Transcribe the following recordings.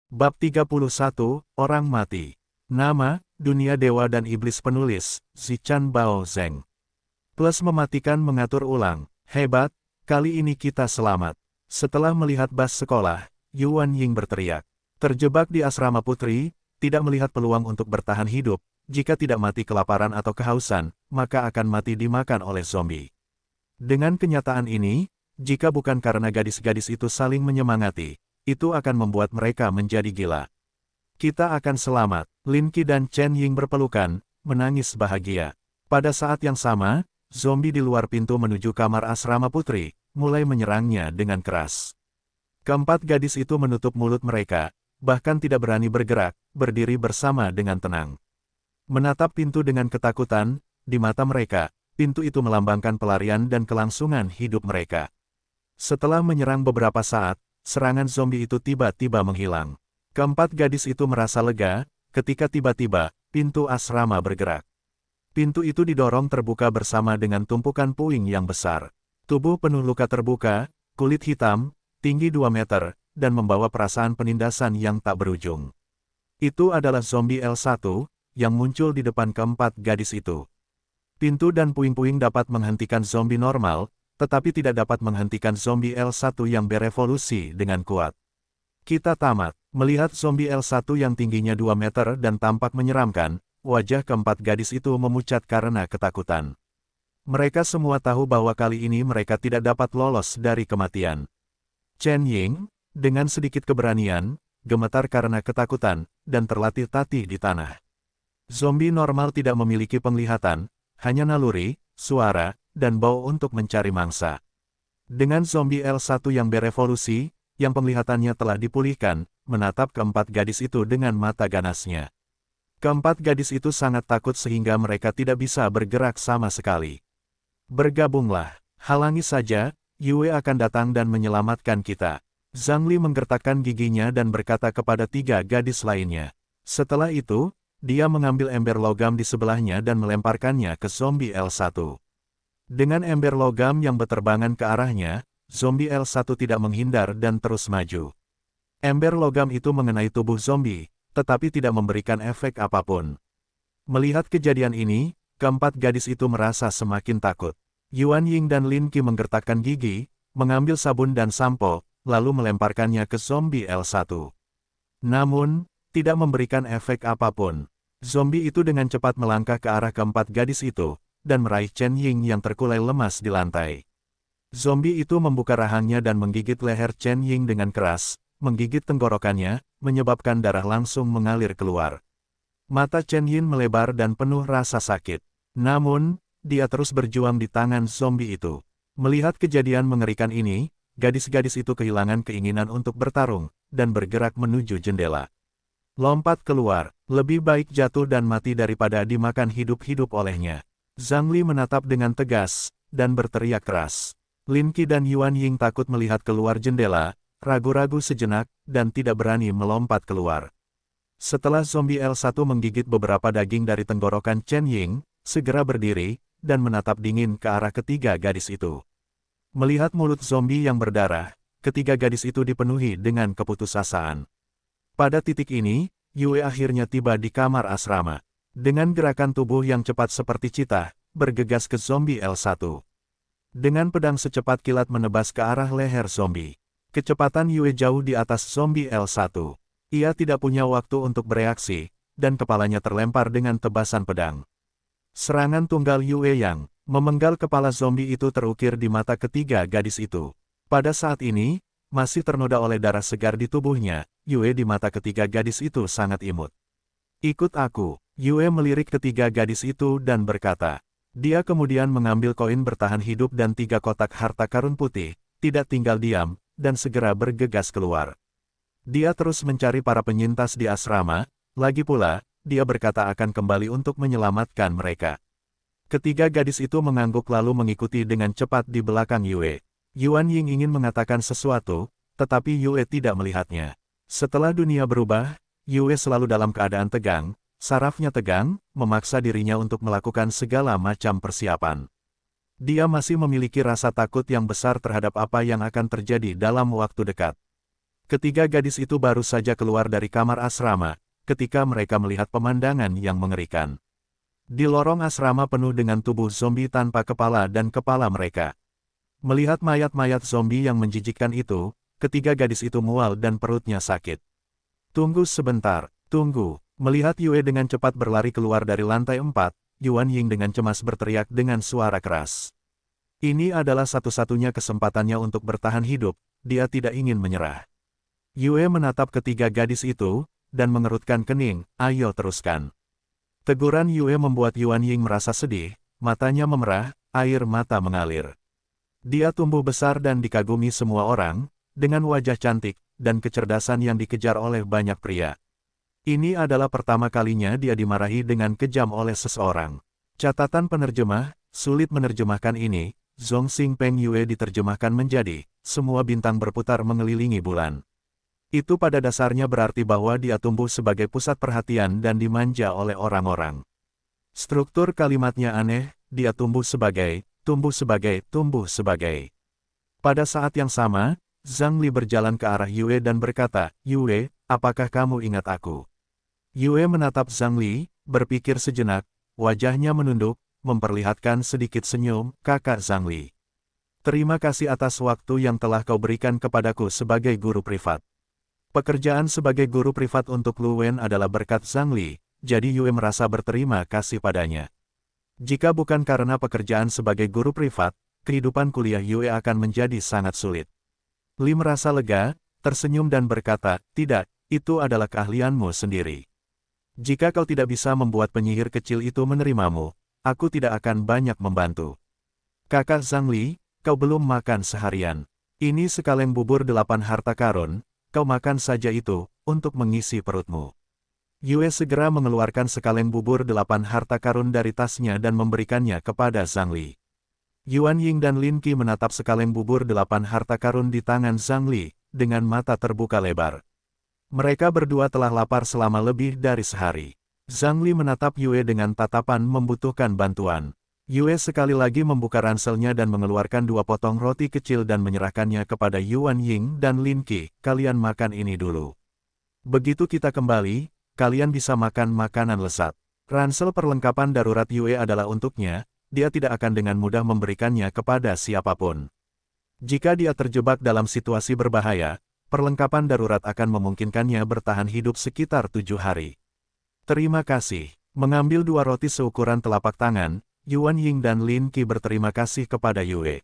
Bab 31, Orang Mati. Nama, Dunia Dewa dan Iblis. Penulis, Zichan Bao Zeng. Plus mematikan mengatur ulang. Hebat, kali ini kita selamat. Setelah melihat bas sekolah, Yuan Ying berteriak. Terjebak di asrama putri, tidak melihat peluang untuk bertahan hidup. Jika tidak mati kelaparan atau kehausan, maka akan mati dimakan oleh zombie. Dengan kenyataan ini, jika bukan karena gadis-gadis itu saling menyemangati, itu akan membuat mereka menjadi gila. Kita akan selamat. Lin Qi dan Chen Ying berpelukan, menangis bahagia. Pada saat yang sama, zombie di luar pintu menuju kamar asrama putri, mulai menyerangnya dengan keras. Keempat gadis itu menutup mulut mereka, bahkan tidak berani bergerak, berdiri bersama dengan tenang. Menatap pintu dengan ketakutan, di mata mereka, pintu itu melambangkan pelarian dan kelangsungan hidup mereka. Setelah menyerang beberapa saat, serangan zombie itu tiba-tiba menghilang. Keempat gadis itu merasa lega, ketika tiba-tiba, pintu asrama bergerak. Pintu itu didorong terbuka bersama dengan tumpukan puing yang besar. Tubuh penuh luka terbuka, kulit hitam, tinggi 2 meter, dan membawa perasaan penindasan yang tak berujung. Itu adalah zombie L1, yang muncul di depan keempat gadis itu. Pintu dan puing-puing dapat menghentikan zombie normal, tetapi tidak dapat menghentikan zombie L1 yang berevolusi dengan kuat. Kita tamat. Melihat zombie L1 yang tingginya 2 meter dan tampak menyeramkan, wajah keempat gadis itu memucat karena ketakutan. Mereka semua tahu bahwa kali ini mereka tidak dapat lolos dari kematian. Chen Ying, dengan sedikit keberanian, gemetar karena ketakutan, dan terlatih-tatih di tanah. Zombie normal tidak memiliki penglihatan, hanya naluri, suara, dan bau untuk mencari mangsa. Dengan zombie L1 yang berevolusi, yang penglihatannya telah dipulihkan, menatap keempat gadis itu dengan mata ganasnya. Keempat gadis itu sangat takut sehingga mereka tidak bisa bergerak sama sekali. Bergabunglah, halangi saja, Yue akan datang dan menyelamatkan kita. Zhang Li menggertakkan giginya dan berkata kepada 3 gadis lainnya. Setelah itu, dia mengambil ember logam di sebelahnya dan melemparkannya ke zombie L1. Dengan ember logam yang berterbangan ke arahnya, zombie L1 tidak menghindar dan terus maju. Ember logam itu mengenai tubuh zombie, tetapi tidak memberikan efek apapun. Melihat kejadian ini, keempat gadis itu merasa semakin takut. Yuan Ying dan Lin Qi menggertakkan gigi, mengambil sabun dan sampo, lalu melemparkannya ke zombie L1. Namun, tidak memberikan efek apapun. Zombie itu dengan cepat melangkah ke arah keempat gadis itu, dan meraih Chen Ying yang terkulai lemas di lantai. Zombie itu membuka rahangnya dan menggigit leher Chen Ying dengan keras, menggigit tenggorokannya, menyebabkan darah langsung mengalir keluar. Mata Chen Ying melebar dan penuh rasa sakit. Namun, dia terus berjuang di tangan zombie itu. Melihat kejadian mengerikan ini, gadis-gadis itu kehilangan keinginan untuk bertarung, dan bergerak menuju jendela. Lompat keluar, lebih baik jatuh dan mati daripada dimakan hidup-hidup olehnya. Zhang Li menatap dengan tegas, dan berteriak keras. Lin Qi dan Yuan Ying takut melihat keluar jendela, ragu-ragu sejenak, dan tidak berani melompat keluar. Setelah zombie L1 menggigit beberapa daging dari tenggorokan Chen Ying, segera berdiri, dan menatap dingin ke arah ketiga gadis itu. Melihat mulut zombie yang berdarah, ketiga gadis itu dipenuhi dengan keputusasaan. Pada titik ini, Yue akhirnya tiba di kamar asrama. Dengan gerakan tubuh yang cepat seperti citah, bergegas ke zombie L1. Dengan pedang secepat kilat menebas ke arah leher zombie. Kecepatan Yue jauh di atas zombie L1. Ia tidak punya waktu untuk bereaksi, dan kepalanya terlempar dengan tebasan pedang. Serangan tunggal Yue yang memenggal kepala zombie itu terukir di mata ketiga gadis itu. Pada saat ini, masih ternoda oleh darah segar di tubuhnya, Yue di mata ketiga gadis itu sangat imut. Ikut aku. Yue melirik ketiga gadis itu dan berkata. Dia kemudian mengambil koin bertahan hidup dan 3 kotak harta karun putih, tidak tinggal diam, dan segera bergegas keluar. Dia terus mencari para penyintas di asrama, lagi pula, dia berkata akan kembali untuk menyelamatkan mereka. Ketiga gadis itu mengangguk lalu mengikuti dengan cepat di belakang Yue. Yuan Ying ingin mengatakan sesuatu, tetapi Yue tidak melihatnya. Setelah dunia berubah, Yue selalu dalam keadaan tegang, sarafnya tegang, memaksa dirinya untuk melakukan segala macam persiapan. Dia masih memiliki rasa takut yang besar terhadap apa yang akan terjadi dalam waktu dekat. Ketiga gadis itu baru saja keluar dari kamar asrama, ketika mereka melihat pemandangan yang mengerikan. Di lorong asrama penuh dengan tubuh zombie tanpa kepala dan kepala mereka. Melihat mayat-mayat zombie yang menjijikkan itu, ketiga gadis itu mual dan perutnya sakit. Tunggu sebentar, tunggu. Melihat Yue dengan cepat berlari keluar dari lantai 4, Yuan Ying dengan cemas berteriak dengan suara keras. Ini adalah satu-satunya kesempatannya untuk bertahan hidup, dia tidak ingin menyerah. Yue menatap ketiga gadis itu, dan mengerutkan kening, ayo teruskan. Teguran Yue membuat Yuan Ying merasa sedih, matanya memerah, air mata mengalir. Dia tumbuh besar dan dikagumi semua orang, dengan wajah cantik, dan kecerdasan yang dikejar oleh banyak pria. Ini adalah pertama kalinya dia dimarahi dengan kejam oleh seseorang. Catatan penerjemah, sulit menerjemahkan ini, Zhong Xing Peng Yue diterjemahkan menjadi, semua bintang berputar mengelilingi bulan. Itu pada dasarnya berarti bahwa dia tumbuh sebagai pusat perhatian dan dimanja oleh orang-orang. Struktur kalimatnya aneh, dia tumbuh sebagai. Pada saat yang sama, Zhang Li berjalan ke arah Yue dan berkata, Yue, apakah kamu ingat aku? Yue menatap Zhang Li, berpikir sejenak, wajahnya menunduk, memperlihatkan sedikit senyum, kakak Zhang Li. Terima kasih atas waktu yang telah kau berikan kepadaku sebagai guru privat. Pekerjaan sebagai guru privat untuk Lu Wen adalah berkat Zhang Li, jadi Yue merasa berterima kasih padanya. Jika bukan karena pekerjaan sebagai guru privat, kehidupan kuliah Yue akan menjadi sangat sulit. Li merasa lega, tersenyum dan berkata, tidak, itu adalah keahlianmu sendiri. Jika kau tidak bisa membuat penyihir kecil itu menerimamu, aku tidak akan banyak membantu. Kakak Zhang Li, kau belum makan seharian. Ini sekaleng bubur 8 harta karun, kau makan saja itu, untuk mengisi perutmu. Yue segera mengeluarkan sekaleng bubur 8 harta karun dari tasnya dan memberikannya kepada Zhang Li. Yuan Ying dan Lin Qi menatap sekaleng bubur 8 harta karun di tangan Zhang Li, dengan mata terbuka lebar. Mereka berdua telah lapar selama lebih dari sehari. Zhang Li menatap Yue dengan tatapan membutuhkan bantuan. Yue sekali lagi membuka ranselnya dan mengeluarkan 2 potong roti kecil dan menyerahkannya kepada Yuan Ying dan Lin Qi, kalian makan ini dulu. Begitu kita kembali, kalian bisa makan makanan lezat. Ransel perlengkapan darurat Yue adalah untuknya, dia tidak akan dengan mudah memberikannya kepada siapapun. Jika dia terjebak dalam situasi berbahaya, perlengkapan darurat akan memungkinkannya bertahan hidup sekitar 7 hari. Terima kasih. Mengambil 2 roti seukuran telapak tangan, Yuan Ying dan Lin Qi berterima kasih kepada Yue.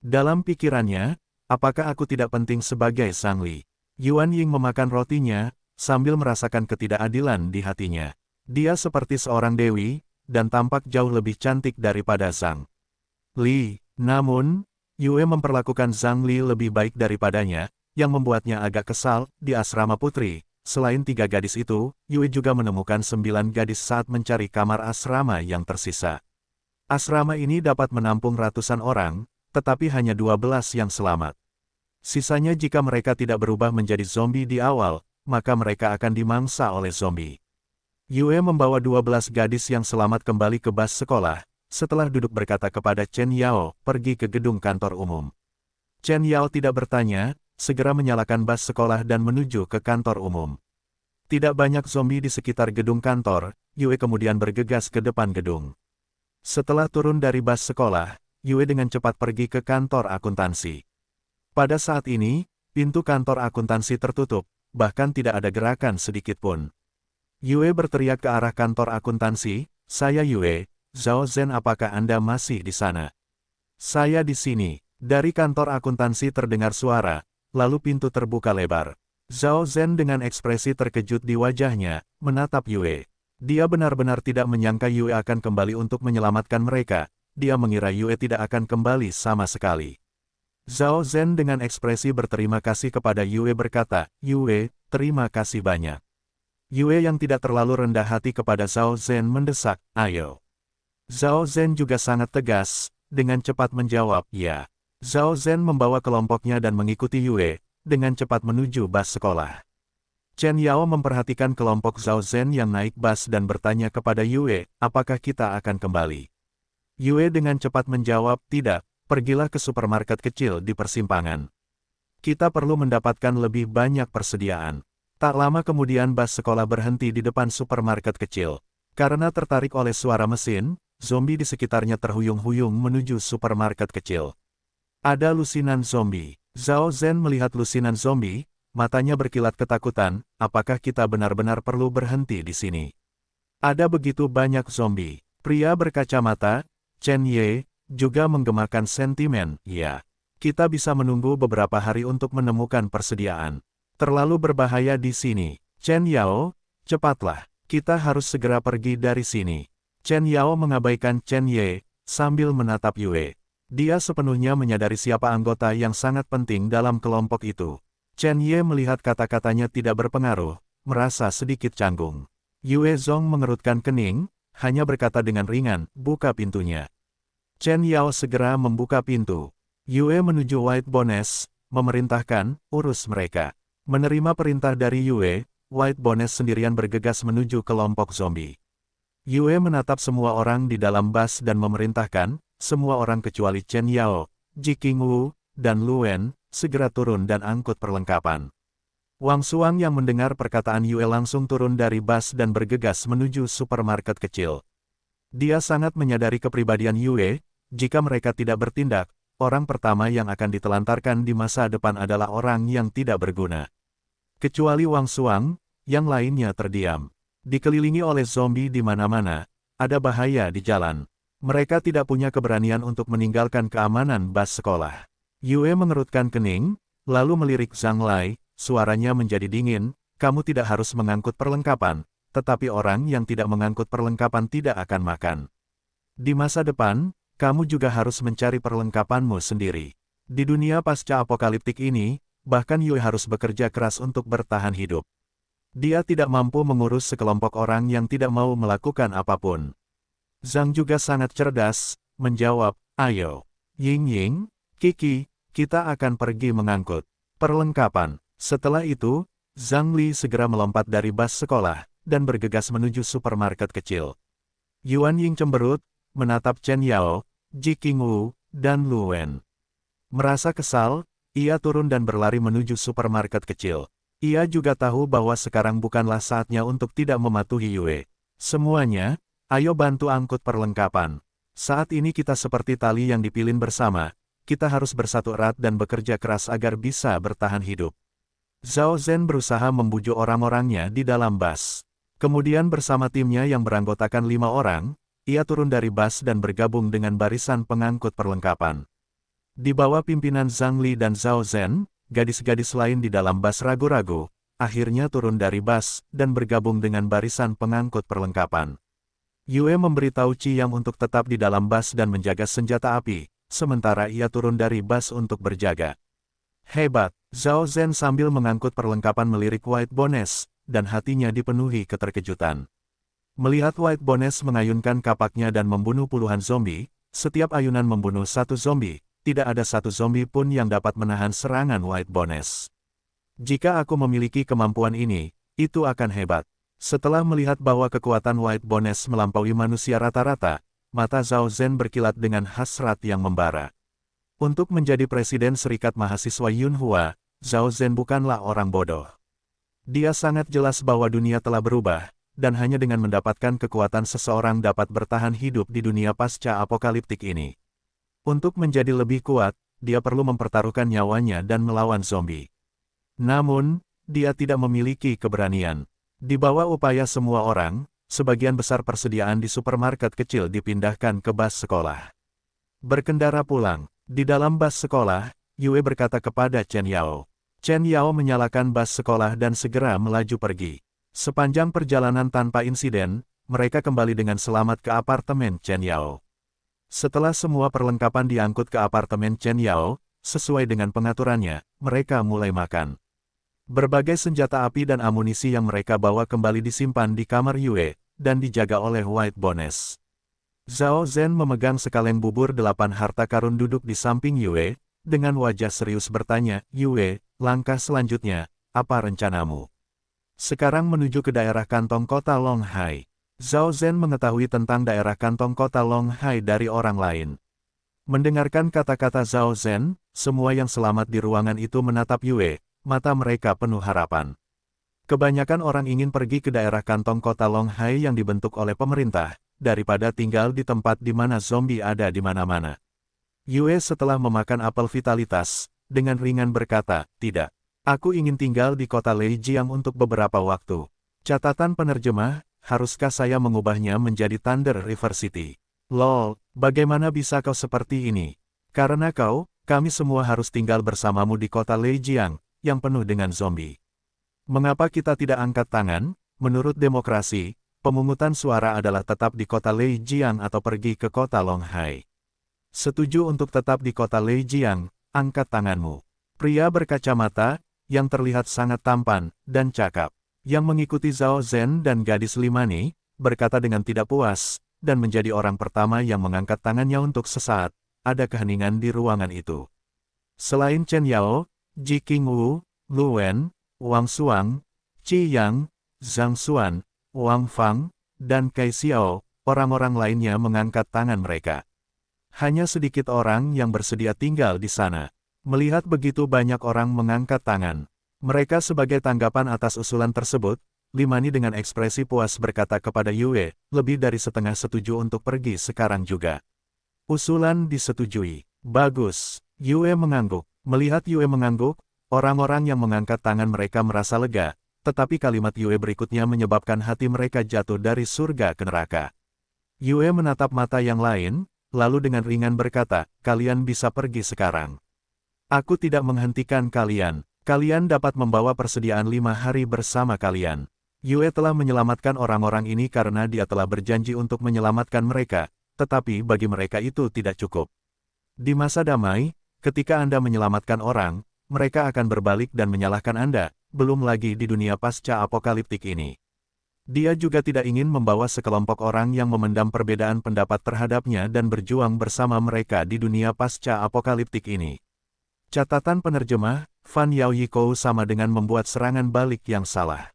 Dalam pikirannya, apakah aku tidak penting sebagai Zhang Li? Yuan Ying memakan rotinya, sambil merasakan ketidakadilan di hatinya. Dia seperti seorang dewi, dan tampak jauh lebih cantik daripada Zhang Li. Namun, Yue memperlakukan Zhang Li lebih baik daripadanya, yang membuatnya agak kesal. Di asrama putri, selain 3 gadis itu, Yue juga menemukan 9 gadis saat mencari kamar asrama yang tersisa. Asrama ini dapat menampung ratusan orang, tetapi hanya 12 yang selamat. Sisanya jika mereka tidak berubah menjadi zombie di awal, maka mereka akan dimangsa oleh zombie. Yue membawa 12 gadis yang selamat kembali ke bus sekolah, setelah duduk berkata kepada Chen Yao, pergi ke gedung kantor umum. Chen Yao tidak bertanya, segera menyalakan bus sekolah dan menuju ke kantor umum. Tidak banyak zombie di sekitar gedung kantor, Yue kemudian bergegas ke depan gedung. Setelah turun dari bus sekolah, Yue dengan cepat pergi ke kantor akuntansi. Pada saat ini, pintu kantor akuntansi tertutup, bahkan tidak ada gerakan sedikit pun. Yue berteriak ke arah kantor akuntansi, saya Yue, Zhao Zhen apakah Anda masih di sana? Saya di sini. Dari kantor akuntansi terdengar suara, lalu pintu terbuka lebar. Zhao Zhen dengan ekspresi terkejut di wajahnya, menatap Yue. Dia benar-benar tidak menyangka Yue akan kembali untuk menyelamatkan mereka, dia mengira Yue tidak akan kembali sama sekali. Zhao Zhen dengan ekspresi berterima kasih kepada Yue berkata, Yue, terima kasih banyak. Yue yang tidak terlalu rendah hati kepada Zhao Zhen mendesak, ayo. Zhao Zhen juga sangat tegas, dengan cepat menjawab, ya. Zhao Zhen membawa kelompoknya dan mengikuti Yue, dengan cepat menuju bus sekolah. Chen Yao memperhatikan kelompok Zhao Zhen yang naik bus dan bertanya kepada Yue, apakah kita akan kembali? Yue dengan cepat menjawab, tidak, pergilah ke supermarket kecil di persimpangan. Kita perlu mendapatkan lebih banyak persediaan. Tak lama kemudian bus sekolah berhenti di depan supermarket kecil. Karena tertarik oleh suara mesin, zombie di sekitarnya terhuyung-huyung menuju supermarket kecil. Ada lusinan zombie. Zhao Zhen melihat lusinan zombie, matanya berkilat ketakutan, apakah kita benar-benar perlu berhenti di sini? Ada begitu banyak zombie. Pria berkacamata, Chen Ye, juga menggemakan sentimen, ya. Kita bisa menunggu beberapa hari untuk menemukan persediaan. Terlalu berbahaya di sini. Chen Yao, cepatlah. Kita harus segera pergi dari sini. Chen Yao mengabaikan Chen Ye, sambil menatap Yue. Dia sepenuhnya menyadari siapa anggota yang sangat penting dalam kelompok itu. Chen Ye melihat kata-katanya tidak berpengaruh, merasa sedikit canggung. Yue Zong mengerutkan kening, hanya berkata dengan ringan, buka pintunya. Chen Yao segera membuka pintu. Yue menuju White Bones, memerintahkan, urus mereka. Menerima perintah dari Yue, White Bones sendirian bergegas menuju kelompok zombie. Yue menatap semua orang di dalam bus dan memerintahkan, semua orang kecuali Chen Yao, Ji Qingwu, dan Luwen, segera turun dan angkut perlengkapan. Wang Xuang yang mendengar perkataan Yue langsung turun dari bus dan bergegas menuju supermarket kecil. Dia sangat menyadari kepribadian Yue, jika mereka tidak bertindak, orang pertama yang akan ditelantarkan di masa depan adalah orang yang tidak berguna. Kecuali Wang Xuang, yang lainnya terdiam. Dikelilingi oleh zombie di mana-mana, ada bahaya di jalan. Mereka tidak punya keberanian untuk meninggalkan keamanan bus sekolah. Yue mengerutkan kening, lalu melirik Zhang Lai, suaranya menjadi dingin, kamu tidak harus mengangkut perlengkapan, tetapi orang yang tidak mengangkut perlengkapan tidak akan makan. Di masa depan, kamu juga harus mencari perlengkapanmu sendiri. Di dunia pasca-apokaliptik ini, bahkan Yue harus bekerja keras untuk bertahan hidup. Dia tidak mampu mengurus sekelompok orang yang tidak mau melakukan apapun. Zhang juga sangat cerdas, menjawab, ayo. Ying Ying, Kiki, kita akan pergi mengangkut perlengkapan. Setelah itu, Zhang Li segera melompat dari bus sekolah, dan bergegas menuju supermarket kecil. Yuan Ying cemberut, menatap Chen Yao, Ji Qingwu, dan Lu Wen. Merasa kesal, ia turun dan berlari menuju supermarket kecil. Ia juga tahu bahwa sekarang bukanlah saatnya untuk tidak mematuhi Yue. Semuanya, ayo bantu angkut perlengkapan. Saat ini kita seperti tali yang dipilin bersama, kita harus bersatu erat dan bekerja keras agar bisa bertahan hidup. Zhao Zhen berusaha membujuk orang-orangnya di dalam bus. Kemudian bersama timnya yang beranggotakan 5 orang, ia turun dari bus dan bergabung dengan barisan pengangkut perlengkapan. Di bawah pimpinan Zhang Li dan Zhao Zhen, gadis-gadis lain di dalam bus ragu-ragu, akhirnya turun dari bus dan bergabung dengan barisan pengangkut perlengkapan. Yue memberitahu Qi Yang untuk tetap di dalam bus dan menjaga senjata api, sementara ia turun dari bus untuk berjaga. Hebat, Zhao Zhen sambil mengangkut perlengkapan melirik White Bones, dan hatinya dipenuhi keterkejutan. Melihat White Bones mengayunkan kapaknya dan membunuh puluhan zombie, setiap ayunan membunuh satu zombie, tidak ada satu zombie pun yang dapat menahan serangan White Bones. Jika aku memiliki kemampuan ini, itu akan hebat. Setelah melihat bahwa kekuatan White Bones melampaui manusia rata-rata, mata Zhao Zhen berkilat dengan hasrat yang membara. Untuk menjadi presiden Serikat Mahasiswa Yunhua, Zhao Zhen bukanlah orang bodoh. Dia sangat jelas bahwa dunia telah berubah, dan hanya dengan mendapatkan kekuatan seseorang dapat bertahan hidup di dunia pasca-apokaliptik ini. Untuk menjadi lebih kuat, dia perlu mempertaruhkan nyawanya dan melawan zombie. Namun, dia tidak memiliki keberanian. Di bawah upaya semua orang, sebagian besar persediaan di supermarket kecil dipindahkan ke bus sekolah. Berkendara pulang, di dalam bus sekolah, Yue berkata kepada Chen Yao. Chen Yao menyalakan bus sekolah dan segera melaju pergi. Sepanjang perjalanan tanpa insiden, mereka kembali dengan selamat ke apartemen Chen Yao. Setelah semua perlengkapan diangkut ke apartemen Chen Yao, sesuai dengan pengaturannya, mereka mulai makan. Berbagai senjata api dan amunisi yang mereka bawa kembali disimpan di kamar Yue, dan dijaga oleh White Bones. Zhao Zhen memegang sekaleng bubur 8 harta karun duduk di samping Yue, dengan wajah serius bertanya, Yue, langkah selanjutnya, apa rencanamu? Sekarang menuju ke daerah kantong kota Longhai. Zhao Zhen mengetahui tentang daerah kantong kota Longhai dari orang lain. Mendengarkan kata-kata Zhao Zhen, Semua yang selamat di ruangan itu menatap Yue, mata mereka penuh harapan. Kebanyakan orang ingin pergi ke daerah kantong kota Longhai yang dibentuk oleh pemerintah, daripada tinggal di tempat di mana zombie ada di mana-mana. Yue setelah memakan apel vitalitas, dengan ringan berkata, tidak. Aku ingin tinggal di kota Leijiang untuk beberapa waktu. Catatan penerjemah, haruskah saya mengubahnya menjadi Thunder River City? Lol, bagaimana bisa kau seperti ini? Karena kami semua harus tinggal bersamamu di kota Leijiang, yang penuh dengan zombie. Mengapa kita tidak angkat tangan? Menurut demokrasi, pemungutan suara adalah tetap di kota Leijiang atau pergi ke kota Longhai. Setuju untuk tetap di kota Leijiang, angkat tanganmu. Pria berkacamata, yang terlihat sangat tampan dan cakap, yang mengikuti Zhao Zhen dan gadis Limani, berkata dengan tidak puas, dan menjadi orang pertama yang mengangkat tangannya untuk sesaat. Ada keheningan di ruangan itu. Selain Chen Yao, Ji Qingwu, Lu Wen, Wang Xuang, Qi Yang, Zhang Xuan, Wang Fang, dan Kai Xiao, orang-orang lainnya mengangkat tangan mereka. Hanya sedikit orang yang bersedia tinggal di sana. Melihat begitu banyak orang mengangkat tangan, mereka sebagai tanggapan atas usulan tersebut, Limani dengan ekspresi puas berkata kepada Yue, lebih dari setengah setuju untuk pergi sekarang juga. Usulan disetujui. Bagus. Yue mengangguk. Melihat Yue mengangguk, orang-orang yang mengangkat tangan mereka merasa lega, tetapi kalimat Yue berikutnya menyebabkan hati mereka jatuh dari surga ke neraka. Yue menatap mata yang lain, lalu dengan ringan berkata, kalian bisa pergi sekarang. Aku tidak menghentikan kalian. Kalian dapat membawa persediaan 5 hari bersama kalian. Yue telah menyelamatkan orang-orang ini karena dia telah berjanji untuk menyelamatkan mereka, tetapi bagi mereka itu tidak cukup. Di masa damai, ketika Anda menyelamatkan orang, mereka akan berbalik dan menyalahkan Anda, belum lagi di dunia pasca apokaliptik ini. Dia juga tidak ingin membawa sekelompok orang yang memendam perbedaan pendapat terhadapnya dan berjuang bersama mereka di dunia pasca apokaliptik ini. Catatan penerjemah, Fan Yao Yikou sama dengan membuat serangan balik yang salah.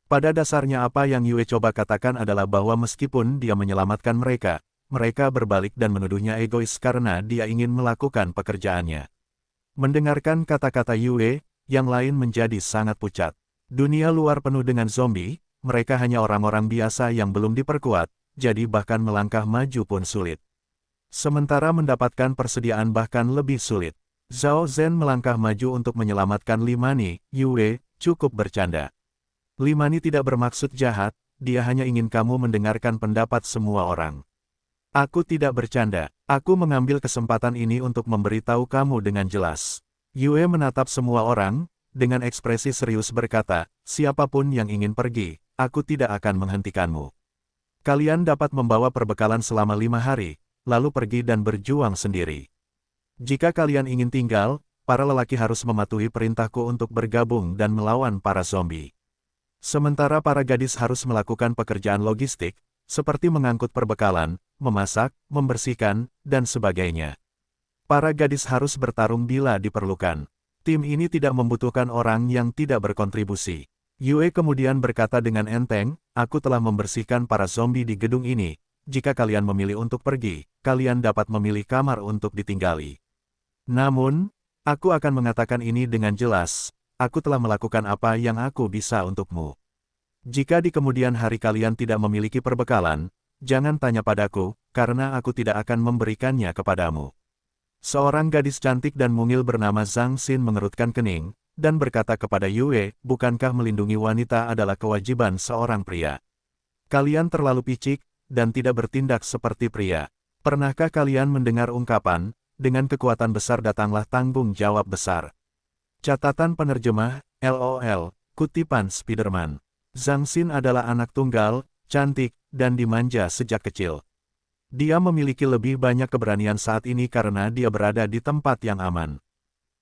Pada dasarnya apa yang Yue coba katakan adalah bahwa meskipun dia menyelamatkan mereka, mereka berbalik dan menuduhnya egois karena dia ingin melakukan pekerjaannya. Mendengarkan kata-kata Yue, yang lain menjadi sangat pucat. Dunia luar penuh dengan zombie, mereka hanya orang-orang biasa yang belum diperkuat, jadi bahkan melangkah maju pun sulit. Sementara mendapatkan persediaan bahkan lebih sulit. Zhao Zhen melangkah maju untuk menyelamatkan Limani. Yue, cukup bercanda. Limani tidak bermaksud jahat, dia hanya ingin kamu mendengarkan pendapat semua orang. Aku tidak bercanda, aku mengambil kesempatan ini untuk memberitahu kamu dengan jelas. Yue menatap semua orang, dengan ekspresi serius berkata, siapapun yang ingin pergi, aku tidak akan menghentikanmu. Kalian dapat membawa perbekalan selama 5 hari, lalu pergi dan berjuang sendiri. Jika kalian ingin tinggal, para lelaki harus mematuhi perintahku untuk bergabung dan melawan para zombie. Sementara para gadis harus melakukan pekerjaan logistik, seperti mengangkut perbekalan, memasak, membersihkan, dan sebagainya. Para gadis harus bertarung bila diperlukan. Tim ini tidak membutuhkan orang yang tidak berkontribusi. Yue kemudian berkata dengan enteng, aku telah membersihkan para zombie di gedung ini. Jika kalian memilih untuk pergi, kalian dapat memilih kamar untuk ditinggali. Namun, aku akan mengatakan ini dengan jelas, aku telah melakukan apa yang aku bisa untukmu. Jika di kemudian hari kalian tidak memiliki perbekalan, jangan tanya padaku, karena aku tidak akan memberikannya kepadamu. Seorang gadis cantik dan mungil bernama Zhang Xin mengerutkan kening, dan berkata kepada Yue, bukankah melindungi wanita adalah kewajiban seorang pria? Kalian terlalu picik, dan tidak bertindak seperti pria. Pernahkah kalian mendengar ungkapan, dengan kekuatan besar datanglah tanggung jawab besar? Catatan penerjemah, LOL, kutipan Spiderman. Zhang Xin adalah anak tunggal, cantik, dan dimanja sejak kecil. Dia memiliki lebih banyak keberanian saat ini karena dia berada di tempat yang aman.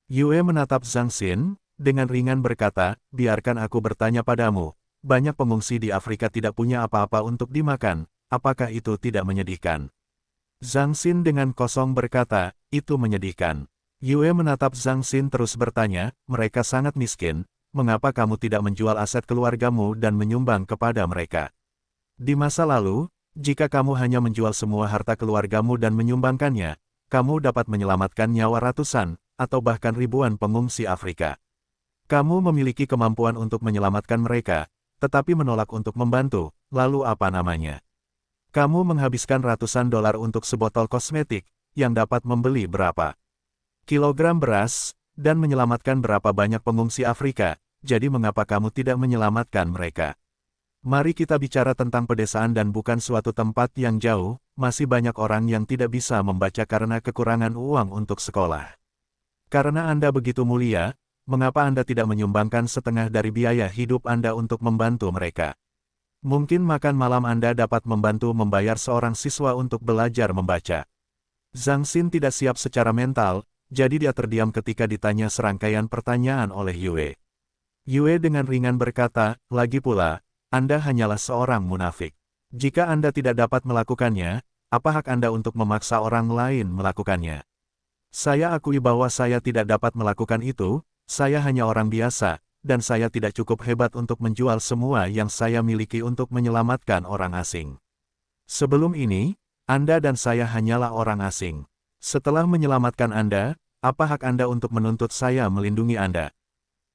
Yue menatap Zhang Xin, dengan ringan berkata, biarkan aku bertanya padamu, banyak pengungsi di Afrika tidak punya apa-apa untuk dimakan, apakah itu tidak menyedihkan? Zhang Xin dengan kosong berkata, itu menyedihkan. Yue menatap Zhang Xin terus bertanya, mereka sangat miskin, mengapa kamu tidak menjual aset keluargamu dan menyumbang kepada mereka? Di masa lalu, jika kamu hanya menjual semua harta keluargamu dan menyumbangkannya, kamu dapat menyelamatkan nyawa ratusan, atau bahkan ribuan pengungsi Afrika. Kamu memiliki kemampuan untuk menyelamatkan mereka, tetapi menolak untuk membantu, lalu apa namanya? Kamu menghabiskan ratusan dolar untuk sebotol kosmetik, yang dapat membeli berapa kilogram beras, dan menyelamatkan berapa banyak pengungsi Afrika, jadi mengapa kamu tidak menyelamatkan mereka? Mari kita bicara tentang pedesaan dan bukan suatu tempat yang jauh, masih banyak orang yang tidak bisa membaca karena kekurangan uang untuk sekolah. Karena Anda begitu mulia, mengapa Anda tidak menyumbangkan setengah dari biaya hidup Anda untuk membantu mereka? Mungkin makan malam Anda dapat membantu membayar seorang siswa untuk belajar membaca. Zhang Xin tidak siap secara mental, jadi dia terdiam ketika ditanya serangkaian pertanyaan oleh Yue. Yue dengan ringan berkata, lagi pula, Anda hanyalah seorang munafik. Jika Anda tidak dapat melakukannya, apa hak Anda untuk memaksa orang lain melakukannya? Saya akui bahwa saya tidak dapat melakukan itu, saya hanya orang biasa, dan saya tidak cukup hebat untuk menjual semua yang saya miliki untuk menyelamatkan orang asing. Sebelum ini, Anda dan saya hanyalah orang asing. Setelah menyelamatkan Anda, apa hak Anda untuk menuntut saya melindungi Anda?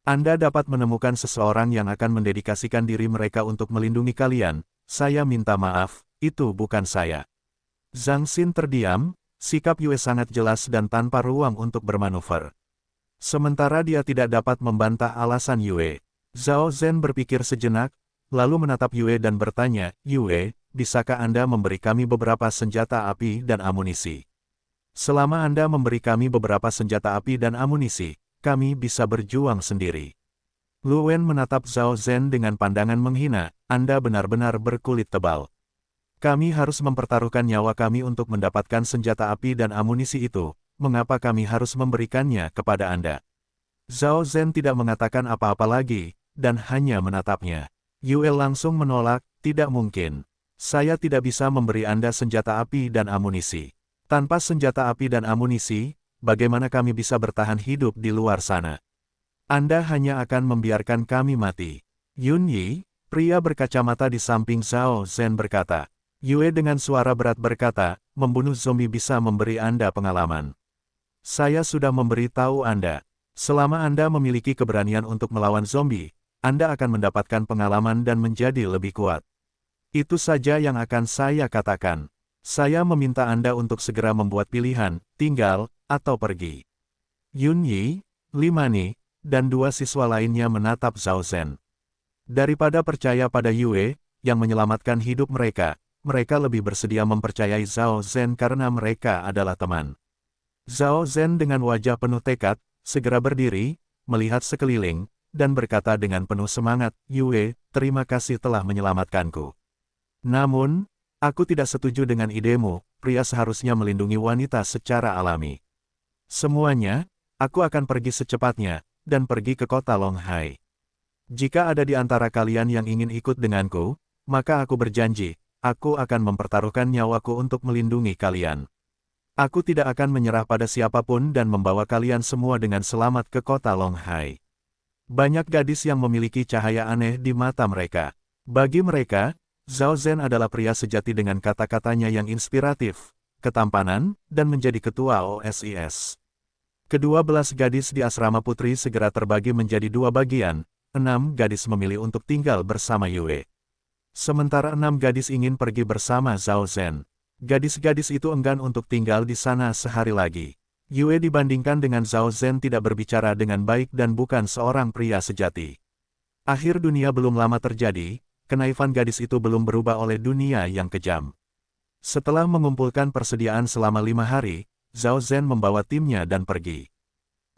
Anda dapat menemukan seseorang yang akan mendedikasikan diri mereka untuk melindungi kalian. Saya minta maaf, itu bukan saya. Zhang Xin terdiam, sikap Yue sangat jelas dan tanpa ruang untuk bermanuver. Sementara dia tidak dapat membantah alasan Yue, Zhao Zhen berpikir sejenak, lalu menatap Yue dan bertanya, Yue, bisakah Anda memberi kami beberapa senjata api dan amunisi? Selama Anda memberi kami beberapa senjata api dan amunisi, kami bisa berjuang sendiri. Lu Wen menatap Zhao Zhen dengan pandangan menghina, Anda benar-benar berkulit tebal. Kami harus mempertaruhkan nyawa kami untuk mendapatkan senjata api dan amunisi itu, mengapa kami harus memberikannya kepada Anda? Zhao Zhen tidak mengatakan apa-apa lagi, dan hanya menatapnya. Yue langsung menolak, tidak mungkin. Saya tidak bisa memberi Anda senjata api dan amunisi. Tanpa senjata api dan amunisi, bagaimana kami bisa bertahan hidup di luar sana? Anda hanya akan membiarkan kami mati. Yun Yi, pria berkacamata di samping Zhao Zhen berkata. Yue dengan suara berat berkata, membunuh zombie bisa memberi Anda pengalaman. Saya sudah memberitahu Anda. Selama Anda memiliki keberanian untuk melawan zombie, Anda akan mendapatkan pengalaman dan menjadi lebih kuat. Itu saja yang akan saya katakan. Saya meminta Anda untuk segera membuat pilihan, tinggal, atau pergi. Yun Yi, Li Mani, dan dua siswa lainnya menatap Zhao Zhen. Daripada percaya pada Yue, yang menyelamatkan hidup mereka, mereka lebih bersedia mempercayai Zhao Zhen karena mereka adalah teman. Zhao Zhen dengan wajah penuh tekad, segera berdiri, melihat sekeliling, dan berkata dengan penuh semangat, Yue, terima kasih telah menyelamatkanku. Namun, aku tidak setuju dengan idemu, pria seharusnya melindungi wanita secara alami. Semuanya, aku akan pergi secepatnya, dan pergi ke kota Longhai. Jika ada di antara kalian yang ingin ikut denganku, maka aku berjanji, aku akan mempertaruhkan nyawaku untuk melindungi kalian. Aku tidak akan menyerah pada siapapun dan membawa kalian semua dengan selamat ke kota Longhai. Banyak gadis yang memiliki cahaya aneh di mata mereka. Bagi mereka, Zhao Zhen adalah pria sejati dengan kata-katanya yang inspiratif, ketampanan, dan menjadi ketua OSIS. Kedua belas gadis di asrama putri segera terbagi menjadi dua bagian, 6 gadis memilih untuk tinggal bersama Yue. Sementara 6 gadis ingin pergi bersama Zhao Zhen. Gadis-gadis itu enggan untuk tinggal di sana sehari lagi. Yue dibandingkan dengan Zhao Zhen tidak berbicara dengan baik dan bukan seorang pria sejati. Akhir dunia belum lama terjadi, kenaifan gadis itu belum berubah oleh dunia yang kejam. Setelah mengumpulkan persediaan selama 5 hari, Zhao Zhen membawa timnya dan pergi.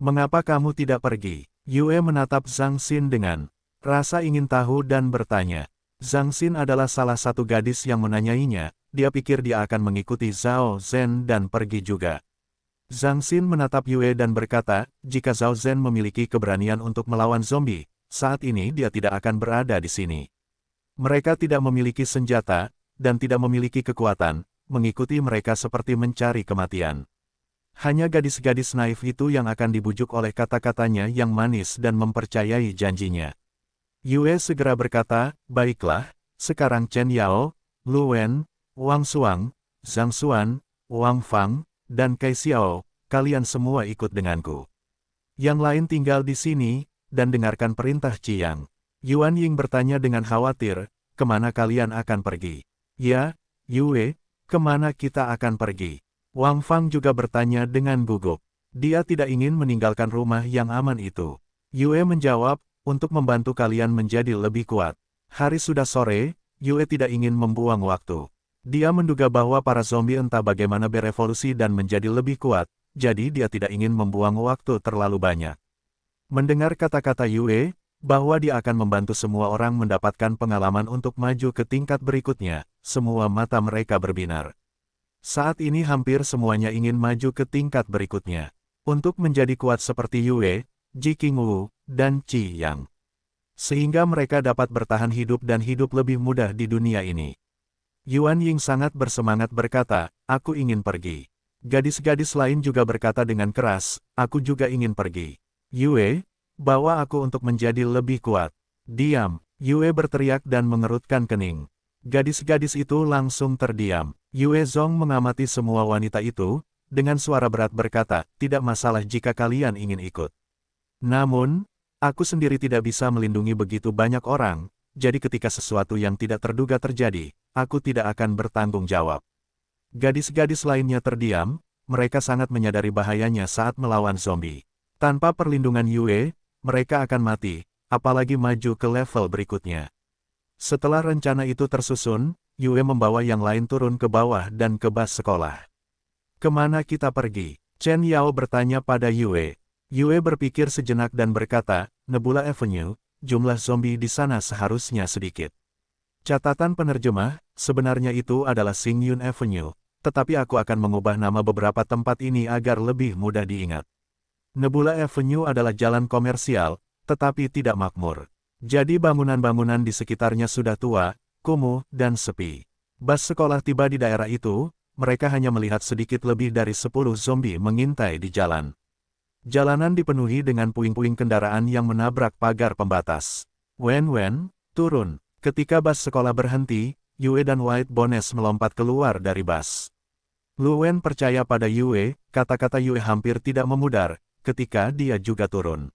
Mengapa kamu tidak pergi? Yue menatap Zhang Xin dengan rasa ingin tahu dan bertanya. Zhang Xin adalah salah satu gadis yang menanyainya, dia pikir dia akan mengikuti Zhao Zhen dan pergi juga. Zhang Xin menatap Yue dan berkata, jika Zhao Zhen memiliki keberanian untuk melawan zombie, saat ini dia tidak akan berada di sini. Mereka tidak memiliki senjata, dan tidak memiliki kekuatan, mengikuti mereka seperti mencari kematian. Hanya gadis-gadis naif itu yang akan dibujuk oleh kata-katanya yang manis dan mempercayai janjinya. Yue segera berkata, baiklah, sekarang Chen Yao, Lu Wen, Wang Xuang, Zhang Xuan, Wang Fang, dan Kai Xiao, kalian semua ikut denganku. Yang lain tinggal di sini, dan dengarkan perintah Ciyang. Yuan Ying bertanya dengan khawatir, kemana kalian akan pergi? Ya, Yue, kemana kita akan pergi? Wang Fang juga bertanya dengan gugup. Dia tidak ingin meninggalkan rumah yang aman itu. Yue menjawab, untuk membantu kalian menjadi lebih kuat. Hari sudah sore, Yue tidak ingin membuang waktu. Dia menduga bahwa para zombie entah bagaimana berevolusi dan menjadi lebih kuat, jadi dia tidak ingin membuang waktu terlalu banyak. Mendengar kata-kata Yue, bahwa dia akan membantu semua orang mendapatkan pengalaman untuk maju ke tingkat berikutnya, semua mata mereka berbinar. Saat ini hampir semuanya ingin maju ke tingkat berikutnya. Untuk menjadi kuat seperti Yue, Ji Qingwu, dan Qi Yang. Sehingga mereka dapat bertahan hidup dan hidup lebih mudah di dunia ini. Yuan Ying sangat bersemangat berkata, aku ingin pergi. Gadis-gadis lain juga berkata dengan keras, aku juga ingin pergi. Yue, bawa aku untuk menjadi lebih kuat. Diam, Yue berteriak dan mengerutkan kening. Gadis-gadis itu langsung terdiam. Yue Zong mengamati semua wanita itu, dengan suara berat berkata, tidak masalah jika kalian ingin ikut. Namun, aku sendiri tidak bisa melindungi begitu banyak orang, jadi ketika sesuatu yang tidak terduga terjadi, aku tidak akan bertanggung jawab. Gadis-gadis lainnya terdiam, mereka sangat menyadari bahayanya saat melawan zombie. Tanpa perlindungan Yue, mereka akan mati, apalagi maju ke level berikutnya. Setelah rencana itu tersusun, Yue membawa yang lain turun ke bawah dan ke bus sekolah. Kemana kita pergi? Chen Yao bertanya pada Yue. Yue berpikir sejenak dan berkata, Nebula Avenue, jumlah zombie di sana seharusnya sedikit. Catatan penerjemah, sebenarnya itu adalah Xingyun Avenue, tetapi aku akan mengubah nama beberapa tempat ini agar lebih mudah diingat. Nebula Avenue adalah jalan komersial, tetapi tidak makmur. Jadi bangunan-bangunan di sekitarnya sudah tua, kumuh, dan sepi. Bus sekolah tiba di daerah itu, mereka hanya melihat sedikit lebih dari 10 zombie mengintai di jalan. Jalanan dipenuhi dengan puing-puing kendaraan yang menabrak pagar pembatas. Wen, turun. Ketika bus sekolah berhenti, Yue dan White Bones melompat keluar dari bus. Lu Wen percaya pada Yue, kata-kata Yue hampir tidak memudar, ketika dia juga turun.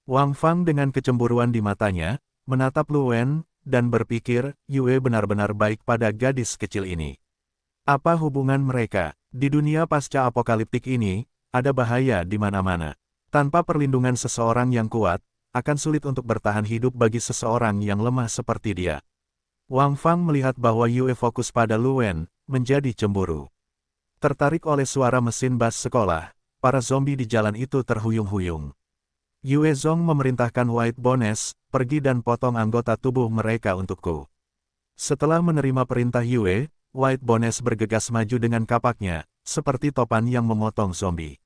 Wang Fang dengan kecemburuan di matanya, menatap Lu Wen, dan berpikir, Yue benar-benar baik pada gadis kecil ini. Apa hubungan mereka? Di dunia pasca apokaliptik ini, ada bahaya di mana-mana. Tanpa perlindungan seseorang yang kuat, akan sulit untuk bertahan hidup bagi seseorang yang lemah seperti dia. Wang Fang melihat bahwa Yue fokus pada Lu Wen, menjadi cemburu. Tertarik oleh suara mesin bus sekolah, para zombie di jalan itu terhuyung-huyung. Yue Zong memerintahkan White Bones, pergi dan potong anggota tubuh mereka untukku. Setelah menerima perintah Yue, White Bones bergegas maju dengan kapaknya, seperti topan yang memotong zombie.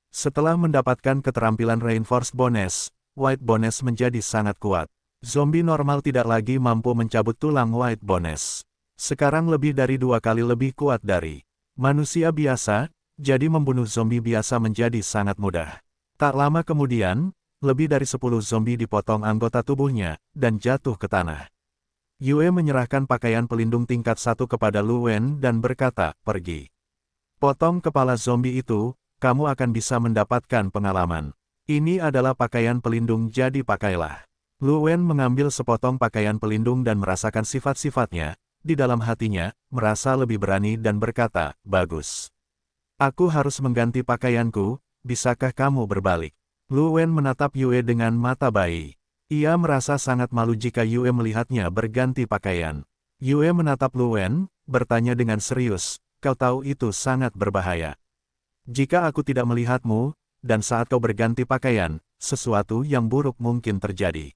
Setelah mendapatkan keterampilan Reinforced Bones, White Bones menjadi sangat kuat. Zombie normal tidak lagi mampu mencabut tulang White Bones. Sekarang lebih dari 2 kali lebih kuat dari manusia biasa, jadi membunuh zombie biasa menjadi sangat mudah. Tak lama kemudian, lebih dari 10 zombie dipotong anggota tubuhnya, dan jatuh ke tanah. Yue menyerahkan pakaian pelindung tingkat 1 kepada Lu Wen dan berkata, pergi. Potong kepala zombie itu, kamu akan bisa mendapatkan pengalaman. Ini adalah pakaian pelindung jadi pakailah. Lu Wen mengambil sepotong pakaian pelindung dan merasakan sifat-sifatnya, di dalam hatinya, merasa lebih berani dan berkata, bagus. Aku harus mengganti pakaianku, bisakah kamu berbalik? Lu Wen menatap Yue dengan mata bayi. Ia merasa sangat malu jika Yue melihatnya berganti pakaian. Yue menatap Lu Wen, bertanya dengan serius, kau tahu itu sangat berbahaya. Jika aku tidak melihatmu, dan saat kau berganti pakaian, sesuatu yang buruk mungkin terjadi.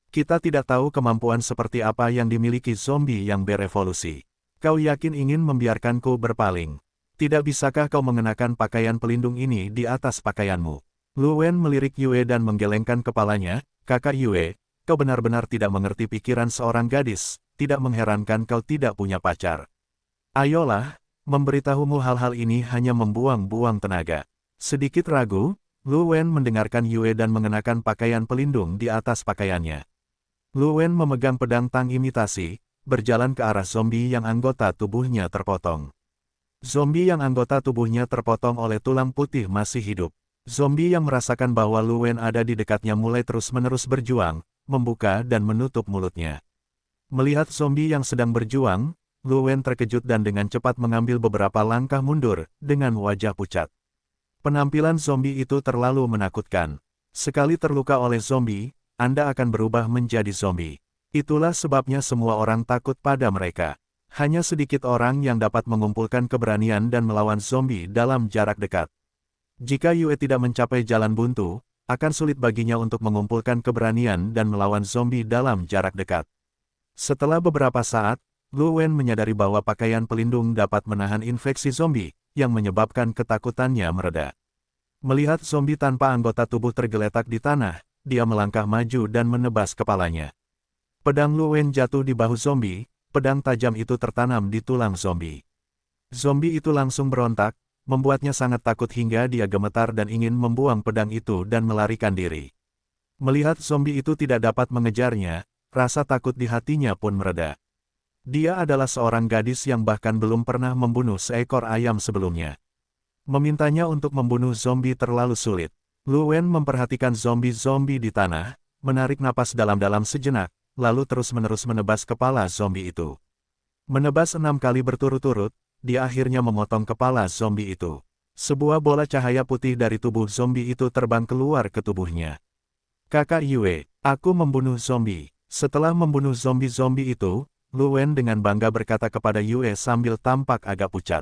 Kita tidak tahu kemampuan seperti apa yang dimiliki zombie yang berevolusi. Kau yakin ingin membiarkanku berpaling? Tidak bisakah kau mengenakan pakaian pelindung ini di atas pakaianmu? Lu Wen melirik Yue dan menggelengkan kepalanya, kakak Yue, kau benar-benar tidak mengerti pikiran seorang gadis, tidak mengherankan kau tidak punya pacar. Ayolah, memberitahumu hal-hal ini hanya membuang-buang tenaga. Sedikit ragu, Lu Wen mendengarkan Yue dan mengenakan pakaian pelindung di atas pakaiannya. Lu Wen memegang pedang tang imitasi, berjalan ke arah zombie yang anggota tubuhnya terpotong. Zombie yang anggota tubuhnya terpotong oleh tulang putih masih hidup. Zombie yang merasakan bahwa Lu Wen ada di dekatnya mulai terus-menerus berjuang, membuka dan menutup mulutnya. Melihat zombie yang sedang berjuang, Lu Wen terkejut dan dengan cepat mengambil beberapa langkah mundur, dengan wajah pucat. Penampilan zombie itu terlalu menakutkan. Sekali terluka oleh zombie, Anda akan berubah menjadi zombie. Itulah sebabnya semua orang takut pada mereka. Hanya sedikit orang yang dapat mengumpulkan keberanian dan melawan zombie dalam jarak dekat. Jika Yue tidak mencapai jalan buntu, akan sulit baginya untuk mengumpulkan keberanian dan melawan zombie dalam jarak dekat. Setelah beberapa saat, Lu Wen menyadari bahwa pakaian pelindung dapat menahan infeksi zombie, yang menyebabkan ketakutannya mereda. Melihat zombie tanpa anggota tubuh tergeletak di tanah, dia melangkah maju dan menebas kepalanya. Pedang Lu Wen jatuh di bahu zombie, pedang tajam itu tertanam di tulang zombie. Zombie itu langsung berontak, membuatnya sangat takut hingga dia gemetar dan ingin membuang pedang itu dan melarikan diri. Melihat zombie itu tidak dapat mengejarnya, rasa takut di hatinya pun mereda. Dia adalah seorang gadis yang bahkan belum pernah membunuh seekor ayam sebelumnya. Memintanya untuk membunuh zombie terlalu sulit. Lu Wen memperhatikan zombie-zombie di tanah, menarik napas dalam-dalam sejenak, lalu terus-menerus menebas kepala zombie itu. Menebas 6 kali berturut-turut, dia akhirnya memotong kepala zombie itu. Sebuah bola cahaya putih dari tubuh zombie itu terbang keluar ke tubuhnya. Kakak Yue, aku membunuh zombie. Setelah membunuh zombie-zombie itu, Lu Wen dengan bangga berkata kepada Yue sambil tampak agak pucat.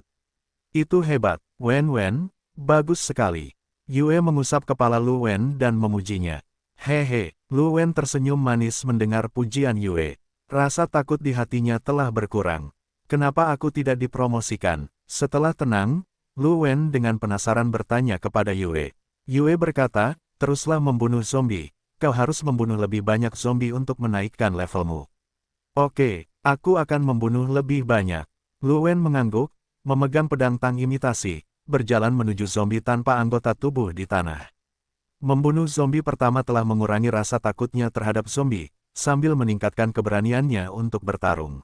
Itu hebat, Wen, bagus sekali. Yue mengusap kepala Lu Wen dan memujinya. Hehe, Lu Wen tersenyum manis mendengar pujian Yue. Rasa takut di hatinya telah berkurang. Kenapa aku tidak dipromosikan? Setelah tenang, Lu Wen dengan penasaran bertanya kepada Yue. Yue berkata, teruslah membunuh zombie. Kau harus membunuh lebih banyak zombie untuk menaikkan levelmu. Oke, aku akan membunuh lebih banyak. Lu Wen mengangguk, memegang pedang tang imitasi, berjalan menuju zombie tanpa anggota tubuh di tanah. Membunuh zombie pertama telah mengurangi rasa takutnya terhadap zombie, sambil meningkatkan keberaniannya untuk bertarung.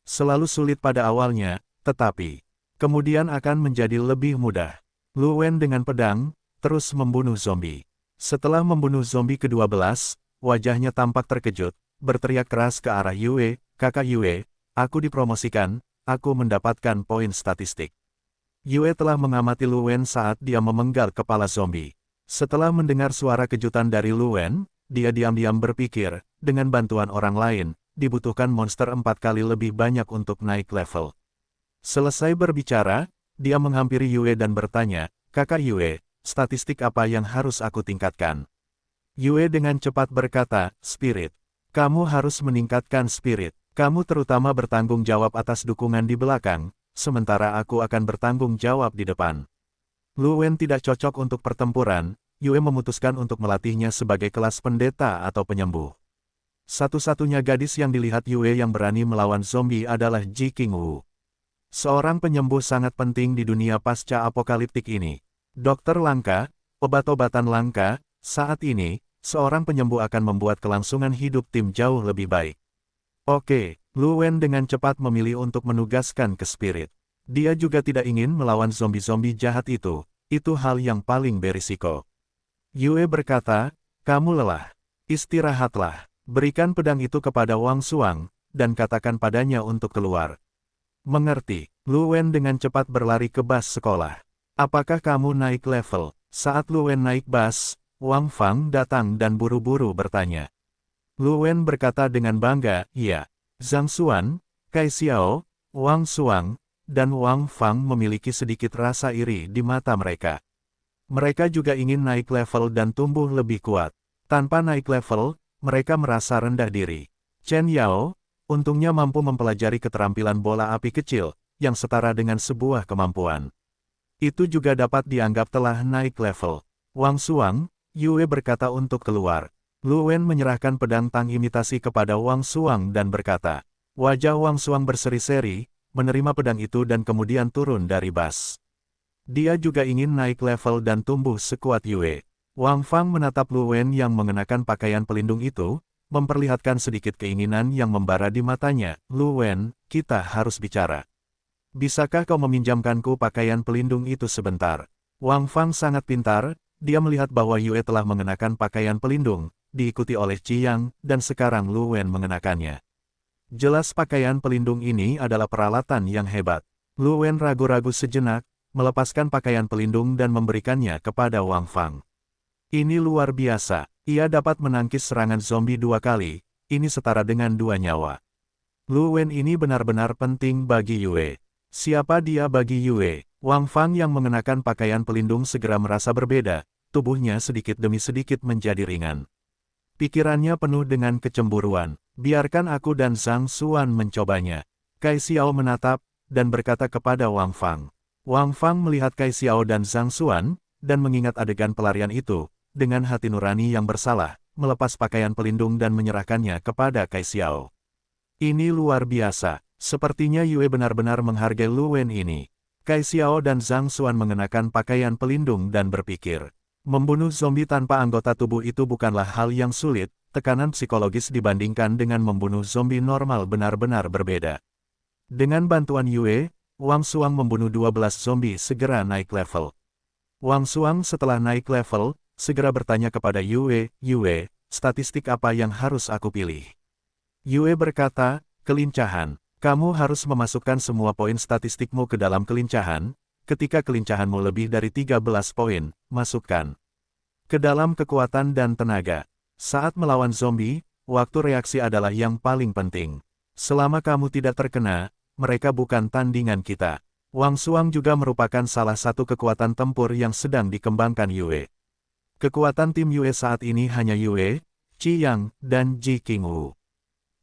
Selalu sulit pada awalnya, tetapi kemudian akan menjadi lebih mudah. Lu Wen dengan pedang, terus membunuh zombie. Setelah membunuh zombie ke-12, wajahnya tampak terkejut, berteriak keras ke arah Yue, kakak Yue, aku dipromosikan, aku mendapatkan poin statistik. Yue telah mengamati Lu Wen saat dia memenggal kepala zombie. Setelah mendengar suara kejutan dari Lu Wen, dia diam-diam berpikir, dengan bantuan orang lain, dibutuhkan monster 4 kali lebih banyak untuk naik level. Selesai berbicara, dia menghampiri Yue dan bertanya, kakak Yue, statistik apa yang harus aku tingkatkan? Yue dengan cepat berkata, spirit. Kamu harus meningkatkan spirit. Kamu terutama bertanggung jawab atas dukungan di belakang, sementara aku akan bertanggung jawab di depan. Lu Wen tidak cocok untuk pertempuran, Yue memutuskan untuk melatihnya sebagai kelas pendeta atau penyembuh. Satu-satunya gadis yang dilihat Yue yang berani melawan zombie adalah Ji Qingwu. Seorang penyembuh sangat penting di dunia pasca apokaliptik ini. Dokter langka, obat-obatan langka, saat ini, seorang penyembuh akan membuat kelangsungan hidup tim jauh lebih baik. Oke, Lu Wen dengan cepat memilih untuk menugaskan ke spirit. Dia juga tidak ingin melawan zombie-zombie jahat itu hal yang paling berisiko. Yue berkata, kamu lelah. Istirahatlah. Berikan pedang itu kepada Wang Suang, dan katakan padanya untuk keluar. Mengerti, Lu Wen dengan cepat berlari ke bas sekolah. Apakah kamu naik level? Saat Lu Wen naik bas, Wang Fang datang dan buru-buru bertanya. Lu Wen berkata dengan bangga, iya. Zhang Xuan, Kai Xiao, Wang Suang, dan Wang Fang memiliki sedikit rasa iri di mata mereka. Mereka juga ingin naik level dan tumbuh lebih kuat. Tanpa naik level, mereka merasa rendah diri. Chen Yao, untungnya mampu mempelajari keterampilan bola api kecil, yang setara dengan sebuah kemampuan. Itu juga dapat dianggap telah naik level. Wang Suang, Yue berkata untuk keluar. Lu Wen menyerahkan pedang tang imitasi kepada Wang Suang dan berkata. Wajah Wang Suang berseri-seri, menerima pedang itu dan kemudian turun dari bas. Dia juga ingin naik level dan tumbuh sekuat Yue. Wang Fang menatap Lu Wen yang mengenakan pakaian pelindung itu, memperlihatkan sedikit keinginan yang membara di matanya. Lu Wen, kita harus bicara. Bisakah kau meminjamkanku pakaian pelindung itu sebentar? Wang Fang sangat pintar, dia melihat bahwa Yue telah mengenakan pakaian pelindung, diikuti oleh Qi Yang, dan sekarang Lu Wen mengenakannya. Jelas pakaian pelindung ini adalah peralatan yang hebat. Lu Wen ragu-ragu sejenak, melepaskan pakaian pelindung dan memberikannya kepada Wang Fang. Ini luar biasa, ia dapat menangkis serangan zombie 2 kali, ini setara dengan 2 nyawa. Lu Wen ini benar-benar penting bagi Yue. Siapa dia bagi Yue? Wang Fang yang mengenakan pakaian pelindung segera merasa berbeda, tubuhnya sedikit demi sedikit menjadi ringan. Pikirannya penuh dengan kecemburuan. Biarkan aku dan Zhang Xuan mencobanya. Kai Xiao menatap, dan berkata kepada Wang Fang. Wang Fang melihat Kai Xiao dan Zhang Xuan, dan mengingat adegan pelarian itu, dengan hati nurani yang bersalah, melepas pakaian pelindung dan menyerahkannya kepada Kai Xiao. Ini luar biasa. Sepertinya Yue benar-benar menghargai Lu Wen ini. Kai Xiao dan Zhang Xuan mengenakan pakaian pelindung dan berpikir. Membunuh zombie tanpa anggota tubuh itu bukanlah hal yang sulit, tekanan psikologis dibandingkan dengan membunuh zombie normal benar-benar berbeda. Dengan bantuan Yue, Wang Xuang membunuh 12 zombie segera naik level. Wang Xuang setelah naik level, segera bertanya kepada Yue, Yue, statistik apa yang harus aku pilih? Yue berkata, kelincahan. Kamu harus memasukkan semua poin statistikmu ke dalam kelincahan. Ketika kelincahanmu lebih dari 13 poin, masukkan ke dalam kekuatan dan tenaga. Saat melawan zombie, waktu reaksi adalah yang paling penting. Selama kamu tidak terkena, mereka bukan tandingan kita. Wang Xuang juga merupakan salah satu kekuatan tempur yang sedang dikembangkan Yue. Kekuatan tim Yue saat ini hanya Yue, Qi Yang, dan Ji Qingwu.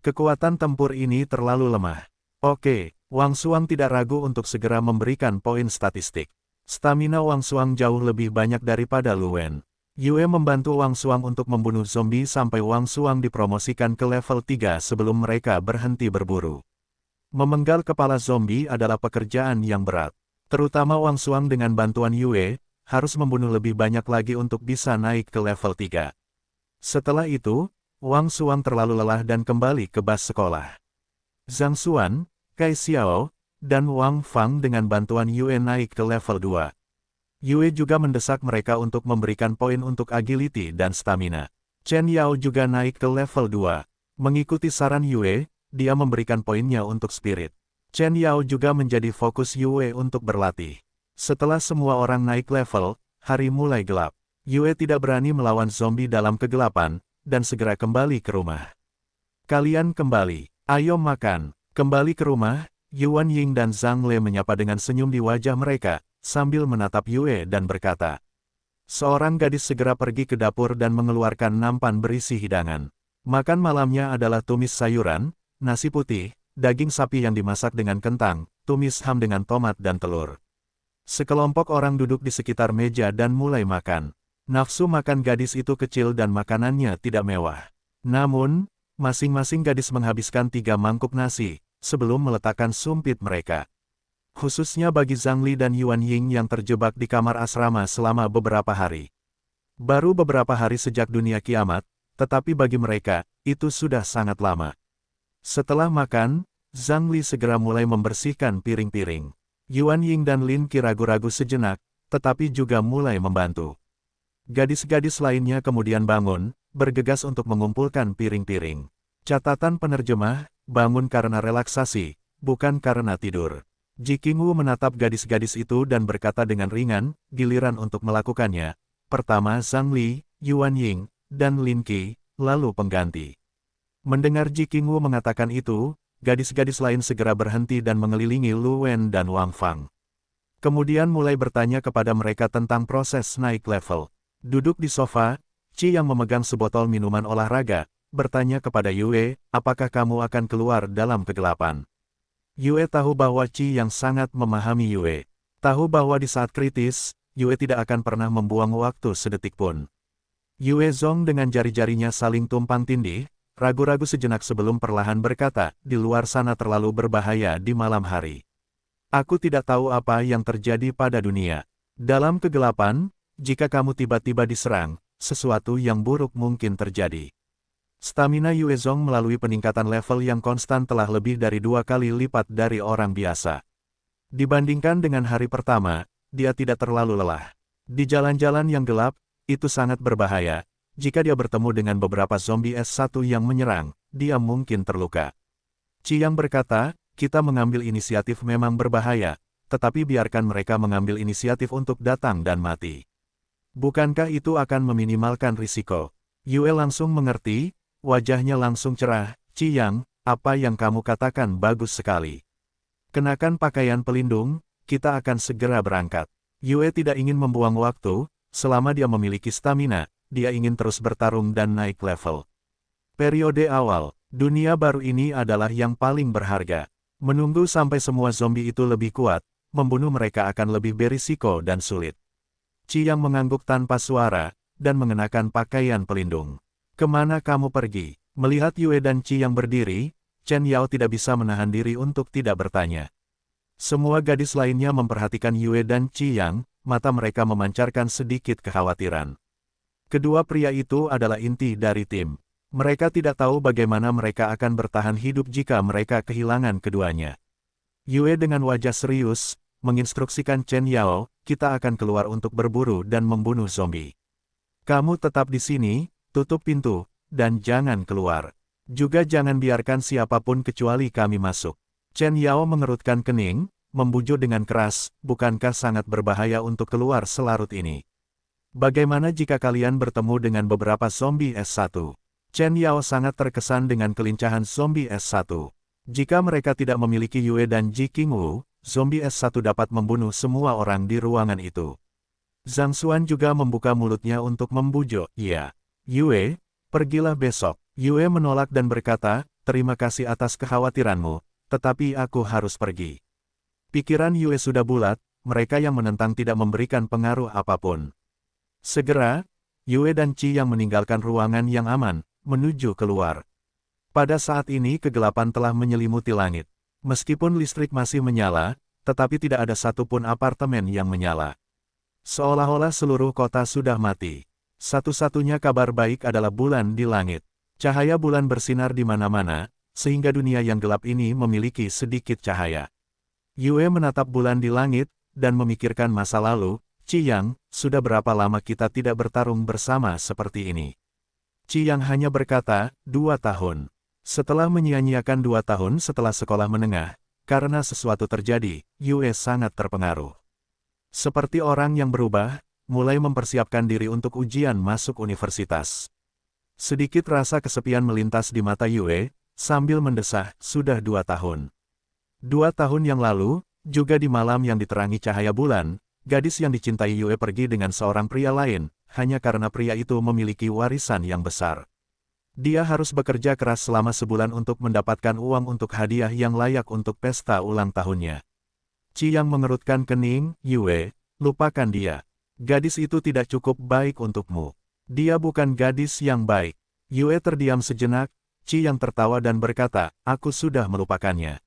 Kekuatan tempur ini terlalu lemah. Oke, Wang Xuang tidak ragu untuk segera memberikan poin statistik. Stamina Wang Xuang jauh lebih banyak daripada Lu Wen. Yue membantu Wang Xuang untuk membunuh zombie sampai Wang Xuang dipromosikan ke level 3 sebelum mereka berhenti berburu. Memenggal kepala zombie adalah pekerjaan yang berat. Terutama Wang Xuang dengan bantuan Yue, harus membunuh lebih banyak lagi untuk bisa naik ke level 3. Setelah itu, Wang Xuang terlalu lelah dan kembali ke bas sekolah. Zhang Xuan, Kai Xiao, dan Wang Fang dengan bantuan Yue naik ke level 2. Yue juga mendesak mereka untuk memberikan poin untuk agility dan stamina. Chen Yao juga naik ke level 2. Mengikuti saran Yue, dia memberikan poinnya untuk spirit. Chen Yao juga menjadi fokus Yue untuk berlatih. Setelah semua orang naik level, hari mulai gelap. Yue tidak berani melawan zombie dalam kegelapan, dan segera kembali ke rumah. Kalian kembali, ayo makan. Kembali ke rumah, Yuan Ying dan Zhang Le menyapa dengan senyum di wajah mereka, sambil menatap Yue dan berkata. Seorang gadis segera pergi ke dapur dan mengeluarkan nampan berisi hidangan. Makan malamnya adalah tumis sayuran, nasi putih, daging sapi yang dimasak dengan kentang, tumis ham dengan tomat dan telur. Sekelompok orang duduk di sekitar meja dan mulai makan. Nafsu makan gadis itu kecil dan makanannya tidak mewah. Namun, masing-masing gadis menghabiskan 3 mangkuk nasi, sebelum meletakkan sumpit mereka. Khususnya bagi Zhang Li dan Yuan Ying yang terjebak di kamar asrama selama beberapa hari. Baru beberapa hari sejak dunia kiamat, tetapi bagi mereka, itu sudah sangat lama. Setelah makan, Zhang Li segera mulai membersihkan piring-piring. Yuan Ying dan Lin Qi ragu-ragu sejenak, tetapi juga mulai membantu. Gadis-gadis lainnya kemudian bangun, bergegas untuk mengumpulkan piring-piring. Catatan penerjemah, bangun karena relaksasi, bukan karena tidur. Ji Qingwu menatap gadis-gadis itu dan berkata dengan ringan, giliran untuk melakukannya. Pertama Zhang Li, Yuan Ying, dan Lin Qi, lalu pengganti. Mendengar Ji Qingwu mengatakan itu, gadis-gadis lain segera berhenti dan mengelilingi Lu Wen dan Wang Fang. Kemudian mulai bertanya kepada mereka tentang proses naik level. Duduk di sofa, Qi yang memegang sebotol minuman olahraga, bertanya kepada Yue, apakah kamu akan keluar dalam kegelapan? Yue tahu bahwa Qi yang sangat memahami Yue. Tahu bahwa di saat kritis, Yue tidak akan pernah membuang waktu sedetik pun. Yue Zong dengan jari-jarinya saling tumpang tindih, ragu-ragu sejenak sebelum perlahan berkata, di luar sana terlalu berbahaya di malam hari. Aku tidak tahu apa yang terjadi pada dunia. Dalam kegelapan, jika kamu tiba-tiba diserang, sesuatu yang buruk mungkin terjadi. Stamina Yue Zong melalui peningkatan level yang konstan telah lebih dari 2 kali lipat dari orang biasa. Dibandingkan dengan hari pertama, dia tidak terlalu lelah. Di jalan-jalan yang gelap, itu sangat berbahaya. Jika dia bertemu dengan beberapa zombie S1 yang menyerang, dia mungkin terluka. Chiang berkata, kita mengambil inisiatif memang berbahaya, tetapi biarkan mereka mengambil inisiatif untuk datang dan mati. Bukankah itu akan meminimalkan risiko? Yue langsung mengerti, wajahnya langsung cerah. Chiang, apa yang kamu katakan bagus sekali. Kenakan pakaian pelindung, kita akan segera berangkat. Yue tidak ingin membuang waktu, selama dia memiliki stamina, dia ingin terus bertarung dan naik level. Periode awal, dunia baru ini adalah yang paling berharga. Menunggu sampai semua zombie itu lebih kuat, membunuh mereka akan lebih berisiko dan sulit. Chiang mengangguk tanpa suara, dan mengenakan pakaian pelindung. Kemana kamu pergi? Melihat Yue dan Chiang berdiri, Chen Yao tidak bisa menahan diri untuk tidak bertanya. Semua gadis lainnya memperhatikan Yue dan Chiang, mata mereka memancarkan sedikit kekhawatiran. Kedua pria itu adalah inti dari tim. Mereka tidak tahu bagaimana mereka akan bertahan hidup jika mereka kehilangan keduanya. Yue dengan wajah serius, menginstruksikan Chen Yao, kita akan keluar untuk berburu dan membunuh zombie. Kamu tetap di sini, tutup pintu, dan jangan keluar. Juga jangan biarkan siapapun kecuali kami masuk. Chen Yao mengerutkan kening, membujuk dengan keras, bukankah sangat berbahaya untuk keluar selarut ini? Bagaimana jika kalian bertemu dengan beberapa zombie S1? Chen Yao sangat terkesan dengan kelincahan zombie S1. Jika mereka tidak memiliki Yue dan Ji Qingwu, zombie S1 dapat membunuh semua orang di ruangan itu. Zhang Xuan juga membuka mulutnya untuk membujuk, ya. Yue, pergilah besok. Yue menolak dan berkata, terima kasih atas kekhawatiranmu, tetapi aku harus pergi. Pikiran Yue sudah bulat, mereka yang menentang tidak memberikan pengaruh apapun. Segera, Yue dan Qi yang meninggalkan ruangan yang aman, menuju keluar. Pada saat ini kegelapan telah menyelimuti langit. Meskipun listrik masih menyala, tetapi tidak ada satupun apartemen yang menyala. Seolah-olah seluruh kota sudah mati. Satu-satunya kabar baik adalah bulan di langit. Cahaya bulan bersinar di mana-mana, sehingga dunia yang gelap ini memiliki sedikit cahaya. Yue menatap bulan di langit, dan memikirkan masa lalu. Chiang, sudah berapa lama kita tidak bertarung bersama seperti ini? Chiang hanya berkata, 2 tahun. Setelah menyia-nyiakan 2 tahun setelah sekolah menengah, karena sesuatu terjadi, Yue sangat terpengaruh. Seperti orang yang berubah, mulai mempersiapkan diri untuk ujian masuk universitas. Sedikit rasa kesepian melintas di mata Yue, sambil mendesah, sudah 2 tahun. 2 tahun yang lalu, juga di malam yang diterangi cahaya bulan, gadis yang dicintai Yue pergi dengan seorang pria lain, hanya karena pria itu memiliki warisan yang besar. Dia harus bekerja keras selama sebulan untuk mendapatkan uang untuk hadiah yang layak untuk pesta ulang tahunnya. Chiang mengerutkan kening, Yue, lupakan dia. Gadis itu tidak cukup baik untukmu. Dia bukan gadis yang baik. Yue terdiam sejenak, Chiang tertawa dan berkata, aku sudah melupakannya.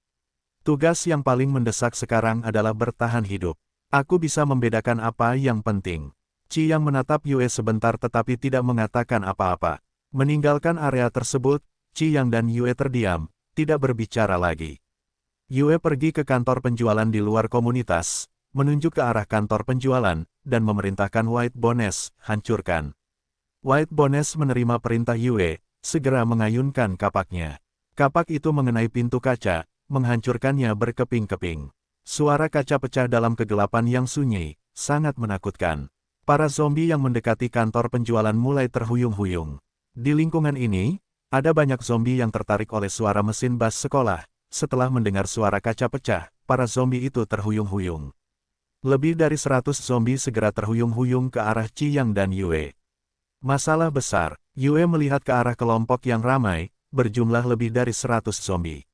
Tugas yang paling mendesak sekarang adalah bertahan hidup. Aku bisa membedakan apa yang penting. Chiang menatap Yue sebentar tetapi tidak mengatakan apa-apa. Meninggalkan area tersebut, Chiang dan Yue terdiam, tidak berbicara lagi. Yue pergi ke kantor penjualan di luar komunitas, menunjuk ke arah kantor penjualan, dan memerintahkan White Bones, hancurkan. White Bones menerima perintah Yue, segera mengayunkan kapaknya. Kapak itu mengenai pintu kaca, menghancurkannya berkeping-keping. Suara kaca pecah dalam kegelapan yang sunyi, sangat menakutkan. Para zombie yang mendekati kantor penjualan mulai terhuyung-huyung. Di lingkungan ini, ada banyak zombie yang tertarik oleh suara mesin bas sekolah. Setelah mendengar suara kaca pecah, para zombie itu terhuyung-huyung. Lebih dari 100 zombie segera terhuyung-huyung ke arah Chiang dan Yue. Masalah besar, Yue melihat ke arah kelompok yang ramai, berjumlah lebih dari 100 zombie.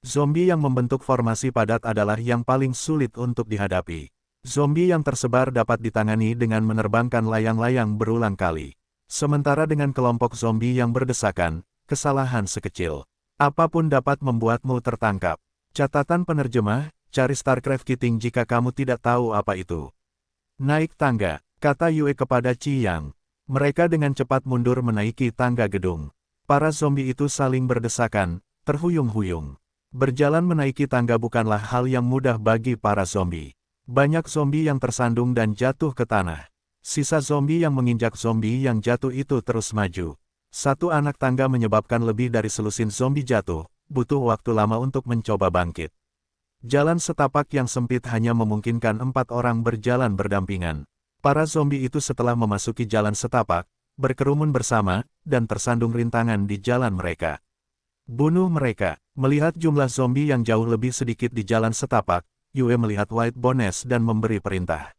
Zombie yang membentuk formasi padat adalah yang paling sulit untuk dihadapi. Zombie yang tersebar dapat ditangani dengan menerbangkan layang-layang berulang kali. Sementara dengan kelompok zombie yang berdesakan, kesalahan sekecil apapun dapat membuatmu tertangkap. Catatan penerjemah, cari StarCraft Kiting jika kamu tidak tahu apa itu. Naik tangga, kata Yue kepada Chiang. Mereka dengan cepat mundur menaiki tangga gedung. Para zombie itu saling berdesakan, terhuyung-huyung. Berjalan menaiki tangga bukanlah hal yang mudah bagi para zombie. Banyak zombie yang tersandung dan jatuh ke tanah. Sisa zombie yang menginjak zombie yang jatuh itu terus maju. Satu anak tangga menyebabkan lebih dari selusin zombie jatuh, butuh waktu lama untuk mencoba bangkit. Jalan setapak yang sempit hanya memungkinkan 4 orang berjalan berdampingan. Para zombie itu setelah memasuki jalan setapak, berkerumun bersama, dan tersandung rintangan di jalan mereka. Bunuh mereka. Melihat jumlah zombie yang jauh lebih sedikit di jalan setapak, Yue melihat White Bones dan memberi perintah.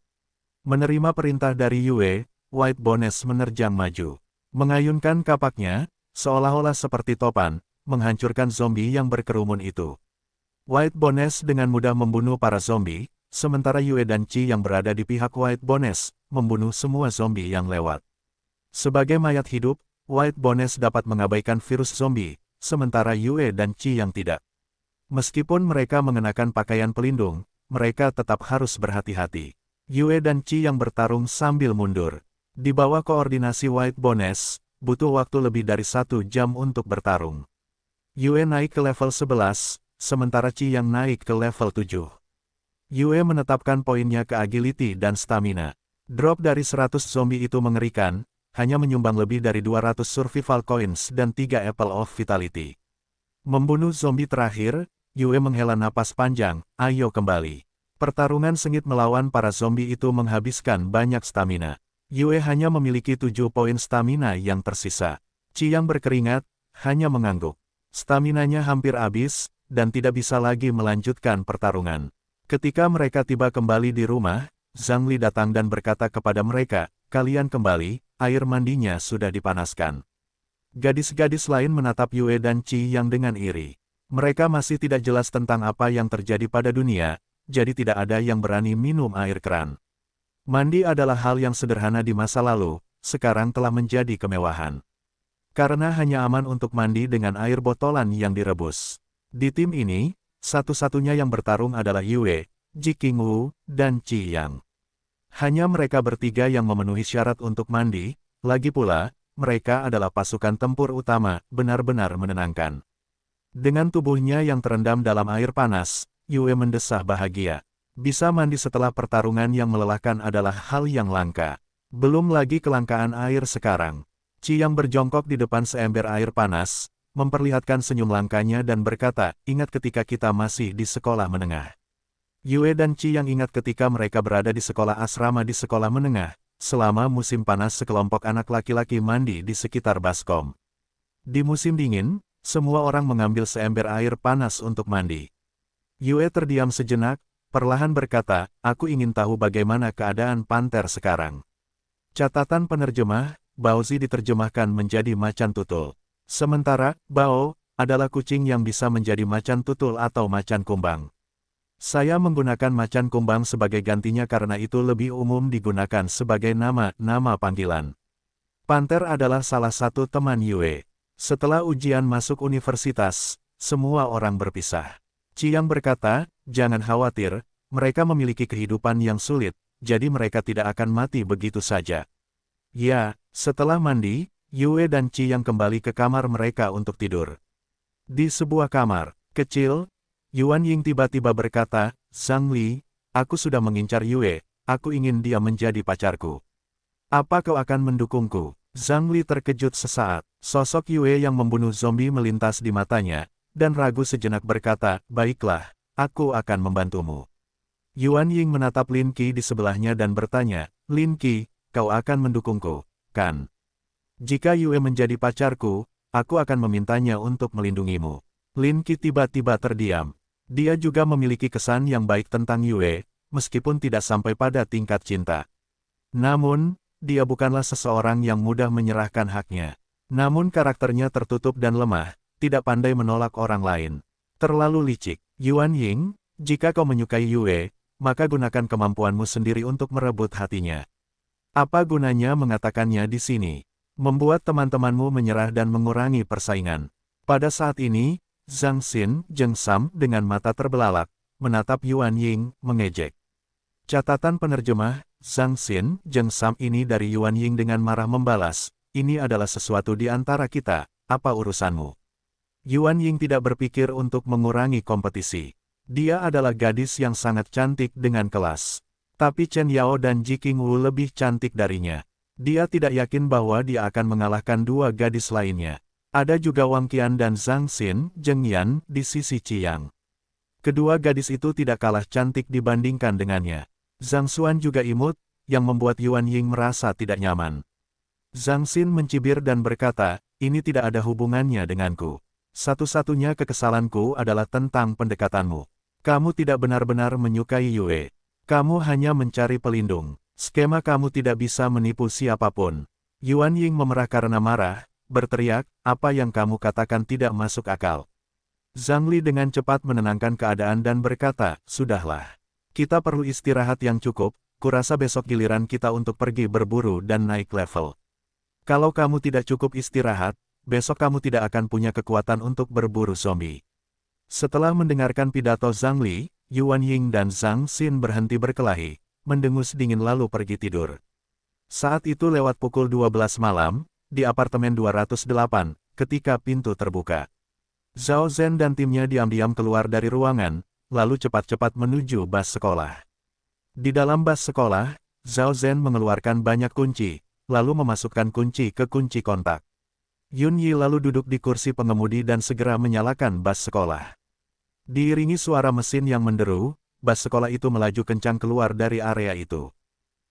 Menerima perintah dari Yue, White Bones menerjang maju. Mengayunkan kapaknya, seolah-olah seperti topan, menghancurkan zombie yang berkerumun itu. White Bones dengan mudah membunuh para zombie, sementara Yue dan Qi yang berada di pihak White Bones, membunuh semua zombie yang lewat. Sebagai mayat hidup, White Bones dapat mengabaikan virus zombie, sementara Yue dan Qi yang tidak. Meskipun mereka mengenakan pakaian pelindung, mereka tetap harus berhati-hati. Yue dan Qi yang bertarung sambil mundur. Di bawah koordinasi White Bones, butuh waktu lebih dari 1 jam untuk bertarung. Yue naik ke level 11, sementara Qi yang naik ke level 7. Yue menetapkan poinnya ke agility dan stamina. Drop dari 100 zombie itu mengerikan, hanya menyumbang lebih dari 200 survival coins dan 3 Apple of Vitality. Membunuh zombie terakhir, Yue menghela napas panjang, ayo kembali. Pertarungan sengit melawan para zombie itu menghabiskan banyak stamina. Yue hanya memiliki 7 poin stamina yang tersisa. Qi yang berkeringat, hanya mengangguk. Staminanya hampir habis, dan tidak bisa lagi melanjutkan pertarungan. Ketika mereka tiba kembali di rumah, Zhang Li datang dan berkata kepada mereka, kalian kembali, air mandinya sudah dipanaskan. Gadis-gadis lain menatap Yue dan Qi yang dengan iri. Mereka masih tidak jelas tentang apa yang terjadi pada dunia, jadi tidak ada yang berani minum air keran. Mandi adalah hal yang sederhana di masa lalu, sekarang telah menjadi kemewahan. Karena hanya aman untuk mandi dengan air botolan yang direbus. Di tim ini, satu-satunya yang bertarung adalah Yue, Ji Qingwu, dan Qi Yang. Hanya mereka bertiga yang memenuhi syarat untuk mandi, lagi pula, mereka adalah pasukan tempur utama, benar-benar menenangkan. Dengan tubuhnya yang terendam dalam air panas, Yue mendesah bahagia. Bisa mandi setelah pertarungan yang melelahkan adalah hal yang langka. Belum lagi kelangkaan air sekarang. Qi yang berjongkok di depan seember air panas, memperlihatkan senyum langkanya dan berkata, ingat ketika kita masih di sekolah menengah. Yue dan Qi yang ingat ketika mereka berada di sekolah asrama di sekolah menengah, selama musim panas sekelompok anak laki-laki mandi di sekitar baskom. Di musim dingin, semua orang mengambil seember air panas untuk mandi. Yue terdiam sejenak, perlahan berkata, aku ingin tahu bagaimana keadaan panter sekarang. Catatan penerjemah, Baozi diterjemahkan menjadi macan tutul. Sementara, Bao, adalah kucing yang bisa menjadi macan tutul atau macan kumbang. Saya menggunakan macan kumbang sebagai gantinya karena itu lebih umum digunakan sebagai nama panggilan. Panter adalah salah satu teman Yue. Setelah ujian masuk universitas, semua orang berpisah. Qi yang berkata, jangan khawatir, mereka memiliki kehidupan yang sulit, jadi mereka tidak akan mati begitu saja. Ya, setelah mandi, Yue dan Qi yang kembali ke kamar mereka untuk tidur. Di sebuah kamar kecil, Yuan Ying tiba-tiba berkata, Zhang Li, aku sudah mengincar Yue, aku ingin dia menjadi pacarku. Apa kau akan mendukungku? Zhang Li terkejut sesaat. Sosok Yue yang membunuh zombie melintas di matanya, dan ragu sejenak berkata, baiklah, aku akan membantumu. Yuan Ying menatap Lin Qi di sebelahnya dan bertanya, Lin Qi, kau akan mendukungku, kan? Jika Yue menjadi pacarku, aku akan memintanya untuk melindungimu. Lin Qi tiba-tiba terdiam. Dia juga memiliki kesan yang baik tentang Yue, meskipun tidak sampai pada tingkat cinta. Namun, dia bukanlah seseorang yang mudah menyerahkan haknya. Namun karakternya tertutup dan lemah, tidak pandai menolak orang lain. Terlalu licik. Yuan Ying, jika kau menyukai Yue, maka gunakan kemampuanmu sendiri untuk merebut hatinya. Apa gunanya mengatakannya di sini? Membuat teman-temanmu menyerah dan mengurangi persaingan. Pada saat ini, Zhang Xin, Zheng Sam dengan mata terbelalak, menatap Yuan Ying, mengejek. Catatan penerjemah, Zhang Xin, Zheng Sam ini dari Yuan Ying dengan marah membalas, ini adalah sesuatu di antara kita, apa urusanmu? Yuan Ying tidak berpikir untuk mengurangi kompetisi. Dia adalah gadis yang sangat cantik dengan kelas. Tapi Chen Yao dan Ji Qingwu lebih cantik darinya. Dia tidak yakin bahwa dia akan mengalahkan dua gadis lainnya. Ada juga Wang Qian dan Zhang Xin, Zheng Yan, di sisi Qiyang. Kedua gadis itu tidak kalah cantik dibandingkan dengannya. Zhang Xuan juga imut, yang membuat Yuan Ying merasa tidak nyaman. Zhang Xin mencibir dan berkata, ini tidak ada hubungannya denganku. Satu-satunya kekesalanku adalah tentang pendekatanmu. Kamu tidak benar-benar menyukai Yue. Kamu hanya mencari pelindung. Skema kamu tidak bisa menipu siapapun. Yuan Ying memerah karena marah, berteriak, apa yang kamu katakan tidak masuk akal. Zhang Li dengan cepat menenangkan keadaan dan berkata, sudahlah. Kita perlu istirahat yang cukup, kurasa besok giliran kita untuk pergi berburu dan naik level. Kalau kamu tidak cukup istirahat, besok kamu tidak akan punya kekuatan untuk berburu zombie. Setelah mendengarkan pidato Zhang Li, Yuan Ying dan Zhang Xin berhenti berkelahi, mendengus dingin lalu pergi tidur. Saat itu lewat pukul 12 malam, di apartemen 208, ketika pintu terbuka. Zhao Zhen dan timnya diam-diam keluar dari ruangan, lalu cepat-cepat menuju bas sekolah. Di dalam bas sekolah, Zhao Zhen mengeluarkan banyak kunci, lalu memasukkan kunci ke kunci kontak. Yun Yi lalu duduk di kursi pengemudi dan segera menyalakan bas sekolah. Diiringi suara mesin yang menderu, bas sekolah itu melaju kencang keluar dari area itu.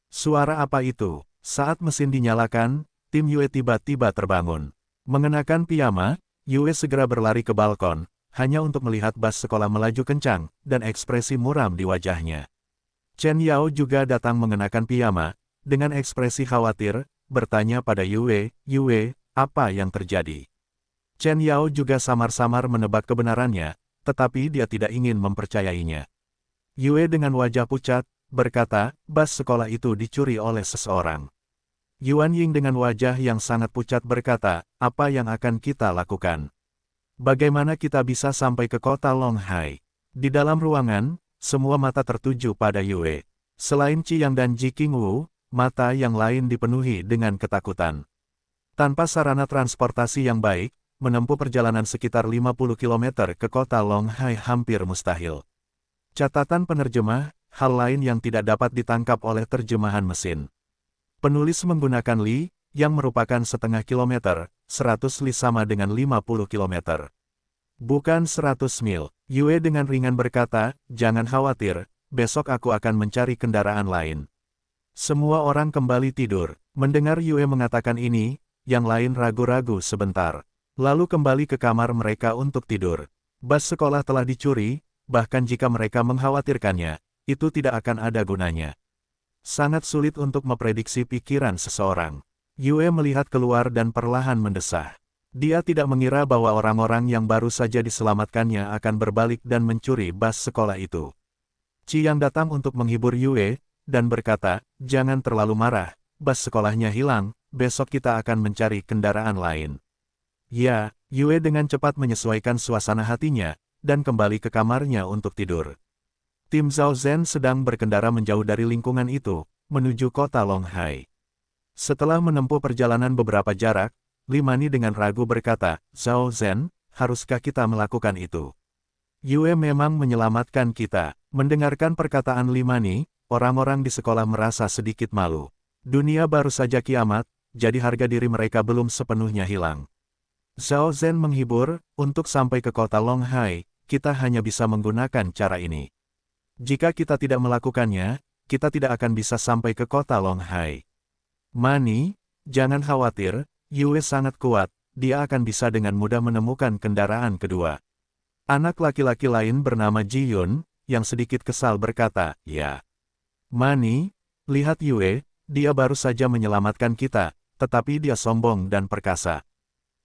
Suara apa itu? Saat mesin dinyalakan, tim Yue tiba-tiba terbangun. Mengenakan piyama, Yue segera berlari ke balkon, hanya untuk melihat bas sekolah melaju kencang, dan ekspresi muram di wajahnya. Chen Yao juga datang mengenakan piyama, dengan ekspresi khawatir, bertanya pada Yue, Yue, apa yang terjadi? Chen Yao juga samar-samar menebak kebenarannya, tetapi dia tidak ingin mempercayainya. Yue dengan wajah pucat, berkata, bas sekolah itu dicuri oleh seseorang. Yuan Ying dengan wajah yang sangat pucat berkata, apa yang akan kita lakukan? Bagaimana kita bisa sampai ke kota Longhai? Di dalam ruangan, semua mata tertuju pada Yue. Selain Qiyang dan Ji Qingwu, mata yang lain dipenuhi dengan ketakutan. Tanpa sarana transportasi yang baik, menempuh perjalanan sekitar 50 km ke kota Longhai hampir mustahil. Catatan penerjemah, hal lain yang tidak dapat ditangkap oleh terjemahan mesin. Penulis menggunakan li, yang merupakan setengah kilometer, 100 li sama dengan 50 km. Bukan 100 mil. Yue dengan ringan berkata, jangan khawatir, besok aku akan mencari kendaraan lain. Semua orang kembali tidur. Mendengar Yue mengatakan ini, yang lain ragu-ragu sebentar. Lalu kembali ke kamar mereka untuk tidur. Bas sekolah telah dicuri, bahkan jika mereka mengkhawatirkannya, itu tidak akan ada gunanya. Sangat sulit untuk memprediksi pikiran seseorang. Yue melihat keluar dan perlahan mendesah. Dia tidak mengira bahwa orang-orang yang baru saja diselamatkannya akan berbalik dan mencuri bas sekolah itu. Qiyang datang untuk menghibur Yue, dan berkata, jangan terlalu marah, bas sekolahnya hilang, besok kita akan mencari kendaraan lain. Ya, Yue dengan cepat menyesuaikan suasana hatinya, dan kembali ke kamarnya untuk tidur. Tim Zhao Zhen sedang berkendara menjauh dari lingkungan itu, menuju kota Longhai. Setelah menempuh perjalanan beberapa jarak, Li Mani dengan ragu berkata, Zhao Zhen, haruskah kita melakukan itu? Yue memang menyelamatkan kita. Mendengarkan perkataan Li Mani, orang-orang di sekolah merasa sedikit malu. Dunia baru saja kiamat, jadi harga diri mereka belum sepenuhnya hilang. Zhao Zhen menghibur, untuk sampai ke kota Longhai, kita hanya bisa menggunakan cara ini. Jika kita tidak melakukannya, kita tidak akan bisa sampai ke kota Longhai. Mani, jangan khawatir, Yue sangat kuat, dia akan bisa dengan mudah menemukan kendaraan kedua. Anak laki-laki lain bernama Ji Yun, yang sedikit kesal berkata, ya. Mani, lihat Yue, dia baru saja menyelamatkan kita, tetapi dia sombong dan perkasa.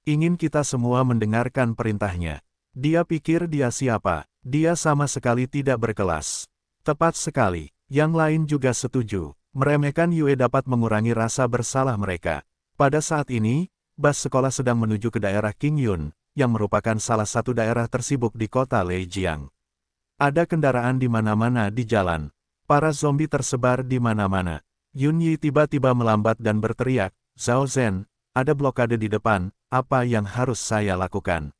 Ingin kita semua mendengarkan perintahnya. Dia pikir dia siapa, dia sama sekali tidak berkelas. Tepat sekali, yang lain juga setuju. Meremehkan Yue dapat mengurangi rasa bersalah mereka. Pada saat ini, bas sekolah sedang menuju ke daerah Qingyun, yang merupakan salah satu daerah tersibuk di kota Leijiang. Ada kendaraan di mana-mana di jalan. Para zombie tersebar di mana-mana. Yun Yi tiba-tiba melambat dan berteriak, Zhao Zhen, ada blokade di depan, apa yang harus saya lakukan?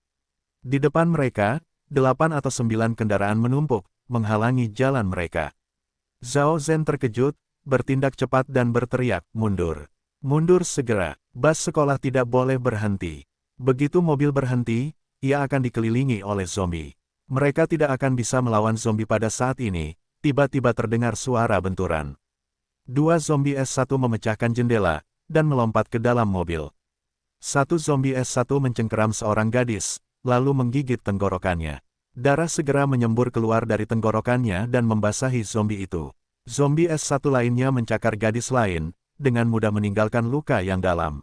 Di depan mereka, 8 atau 9 kendaraan menumpuk, menghalangi jalan mereka. Zhao Zhen terkejut, bertindak cepat dan berteriak, mundur. Mundur segera, bus sekolah tidak boleh berhenti. Begitu mobil berhenti, ia akan dikelilingi oleh zombie. Mereka tidak akan bisa melawan zombie pada saat ini. Tiba-tiba terdengar suara benturan. 2 zombie S1 memecahkan jendela, dan melompat ke dalam mobil. 1 zombie S1 mencengkeram seorang gadis, lalu menggigit tenggorokannya. Darah segera menyembur keluar dari tenggorokannya dan membasahi zombie itu. Zombie S1 lainnya mencakar gadis lain, dengan mudah meninggalkan luka yang dalam.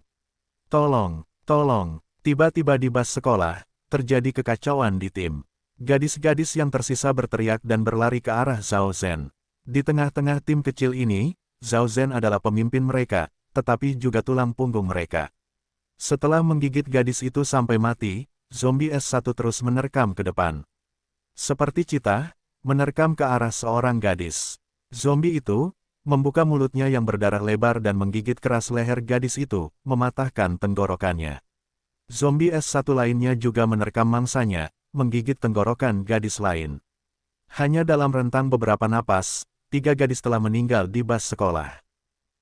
Tolong, tolong, tiba-tiba di bus sekolah, terjadi kekacauan di tim. Gadis-gadis yang tersisa berteriak dan berlari ke arah Zhao Zhen. Di tengah-tengah tim kecil ini, Zhao Zhen adalah pemimpin mereka, tetapi juga tulang punggung mereka. Setelah menggigit gadis itu sampai mati, zombie S1 terus menerkam ke depan. Seperti cita, menerkam ke arah seorang gadis. Zombie itu membuka mulutnya yang berdarah lebar dan menggigit keras leher gadis itu, mematahkan tenggorokannya. Zombie S1 lainnya juga menerkam mangsanya, menggigit tenggorokan gadis lain. Hanya dalam rentang beberapa napas, 3 gadis telah meninggal di bus sekolah.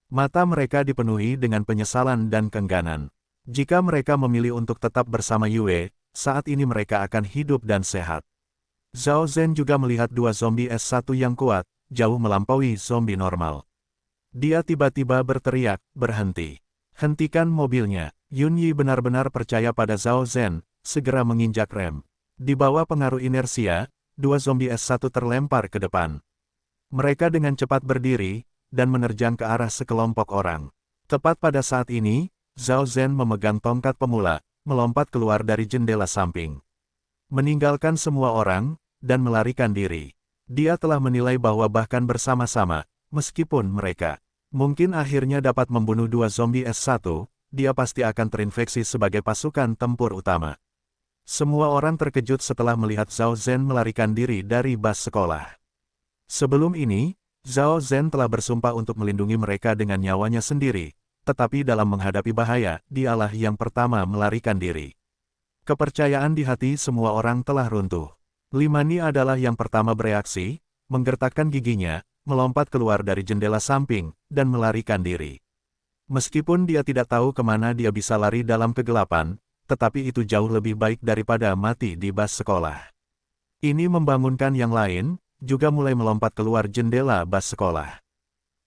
Mata mereka dipenuhi dengan penyesalan dan keengganan. Jika mereka memilih untuk tetap bersama Yue, saat ini mereka akan hidup dan sehat. Zhao Zhen juga melihat 2 zombie S1 yang kuat, jauh melampaui zombie normal. Dia tiba-tiba berteriak, berhenti. Hentikan mobilnya. Yun Yi benar-benar percaya pada Zhao Zhen, segera menginjak rem. Di bawah pengaruh inersia, 2 zombie S1 terlempar ke depan. Mereka dengan cepat berdiri, dan menerjang ke arah sekelompok orang. Tepat pada saat ini, Zhao Zhen memegang tongkat pemula, melompat keluar dari jendela samping. Meninggalkan semua orang, dan melarikan diri. Dia telah menilai bahwa bahkan bersama-sama, meskipun mereka mungkin akhirnya dapat membunuh 2 zombie S1, dia pasti akan terinfeksi sebagai pasukan tempur utama. Semua orang terkejut setelah melihat Zhao Zhen melarikan diri dari bus sekolah. Sebelum ini, Zhao Zhen telah bersumpah untuk melindungi mereka dengan nyawanya sendiri, tetapi dalam menghadapi bahaya, dialah yang pertama melarikan diri. Kepercayaan di hati semua orang telah runtuh. Limani adalah yang pertama bereaksi, menggertakkan giginya, melompat keluar dari jendela samping, dan melarikan diri. Meskipun dia tidak tahu kemana dia bisa lari dalam kegelapan, tetapi itu jauh lebih baik daripada mati di bus sekolah. Ini membangunkan yang lain, juga mulai melompat keluar jendela bus sekolah.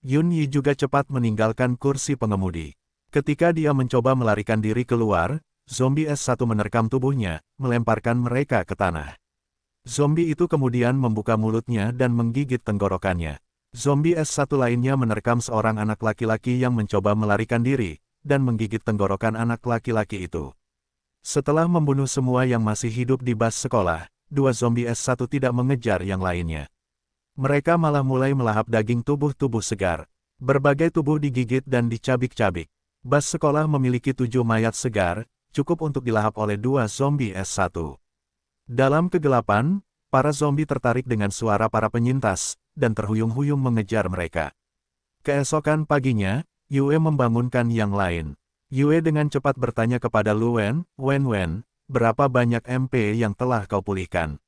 Yun Yi juga cepat meninggalkan kursi pengemudi. Ketika dia mencoba melarikan diri keluar, zombie S1 menerkam tubuhnya, melemparkan mereka ke tanah. Zombie itu kemudian membuka mulutnya dan menggigit tenggorokannya. Zombie S1 lainnya menerkam seorang anak laki-laki yang mencoba melarikan diri, dan menggigit tenggorokan anak laki-laki itu. Setelah membunuh semua yang masih hidup di bus sekolah, 2 zombie S1 tidak mengejar yang lainnya. Mereka malah mulai melahap daging tubuh-tubuh segar. Berbagai tubuh digigit dan dicabik-cabik. Bus sekolah memiliki 7 mayat segar, cukup untuk dilahap oleh 2 zombie S1. Dalam kegelapan, para zombie tertarik dengan suara para penyintas, dan terhuyung-huyung mengejar mereka. Keesokan paginya, Yue membangunkan yang lain. Yue dengan cepat bertanya kepada Lu Wen, Wen, berapa banyak MP yang telah kau pulihkan?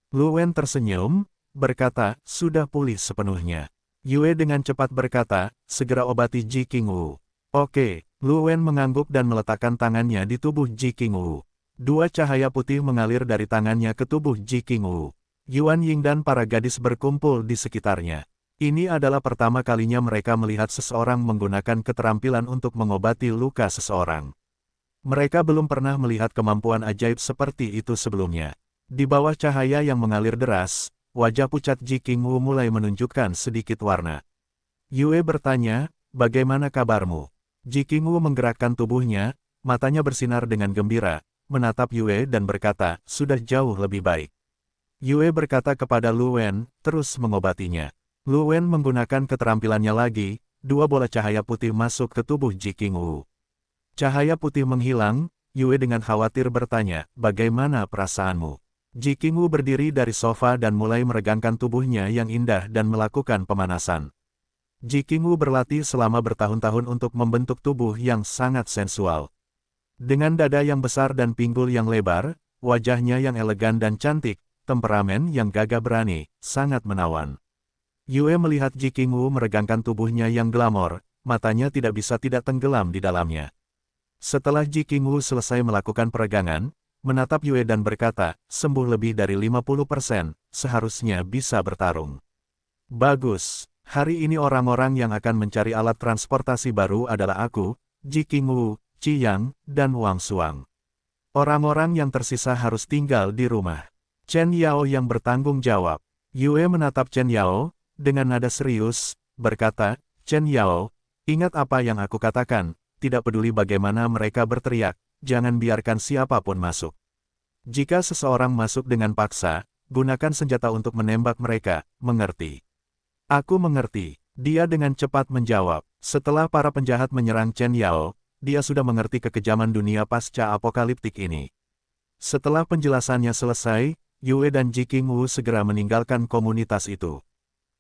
Lu Wen tersenyum, berkata, sudah pulih sepenuhnya. Yue dengan cepat berkata, segera obati Ji Qingwu. Oke, Lu Wen mengangguk dan meletakkan tangannya di tubuh Ji Qingwu. 2 cahaya putih mengalir dari tangannya ke tubuh Ji Qingwu. Yuan Ying dan para gadis berkumpul di sekitarnya. Ini adalah pertama kalinya mereka melihat seseorang menggunakan keterampilan untuk mengobati luka seseorang. Mereka belum pernah melihat kemampuan ajaib seperti itu sebelumnya. Di bawah cahaya yang mengalir deras, wajah pucat Ji Qingwu mulai menunjukkan sedikit warna. Yue bertanya, bagaimana kabarmu? Ji Qingwu menggerakkan tubuhnya, matanya bersinar dengan gembira, menatap Yue dan berkata, sudah jauh lebih baik. Yue berkata kepada Lu Wen, terus mengobatinya. Lu Wen menggunakan keterampilannya lagi, 2 bola cahaya putih masuk ke tubuh Ji Qingwu. Cahaya putih menghilang, Yue dengan khawatir bertanya, bagaimana perasaanmu? Ji Qingwu berdiri dari sofa dan mulai meregangkan tubuhnya yang indah dan melakukan pemanasan. Ji Qingwu berlatih selama bertahun-tahun untuk membentuk tubuh yang sangat sensual. Dengan dada yang besar dan pinggul yang lebar, wajahnya yang elegan dan cantik, temperamen yang gagah berani, sangat menawan. Yue melihat Ji Qingwu meregangkan tubuhnya yang glamor, matanya tidak bisa tidak tenggelam di dalamnya. Setelah Ji Qingwu selesai melakukan peregangan, menatap Yue dan berkata, sembuh lebih dari 50%, seharusnya bisa bertarung. Bagus, hari ini orang-orang yang akan mencari alat transportasi baru adalah aku, Ji Qingwu, Qi Yang, dan Wang Suang. Orang-orang yang tersisa harus tinggal di rumah. Chen Yao yang bertanggung jawab. Yue menatap Chen Yao, dengan nada serius, berkata, Chen Yao, ingat apa yang aku katakan, tidak peduli bagaimana mereka berteriak, jangan biarkan siapapun masuk. Jika seseorang masuk dengan paksa, gunakan senjata untuk menembak mereka, mengerti? Aku mengerti, dia dengan cepat menjawab. Setelah para penjahat menyerang Chen Yao, dia sudah mengerti kekejaman dunia pasca apokaliptik ini. Setelah penjelasannya selesai, Yue dan Ji Qingwu segera meninggalkan komunitas itu.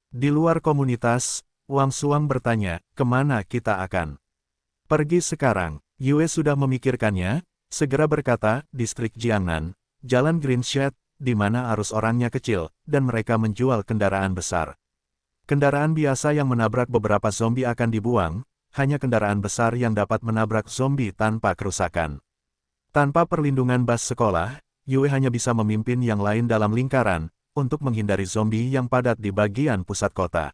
Di luar komunitas, Wang Suang bertanya, kemana kita akan pergi sekarang? Yue sudah memikirkannya, segera berkata, distrik Jiangnan, Jalan Green Shed, di mana arus orangnya kecil, dan mereka menjual kendaraan besar. Kendaraan biasa yang menabrak beberapa zombie akan dibuang, hanya kendaraan besar yang dapat menabrak zombie tanpa kerusakan. Tanpa perlindungan bas sekolah, Yue hanya bisa memimpin yang lain dalam lingkaran, untuk menghindari zombie yang padat di bagian pusat kota.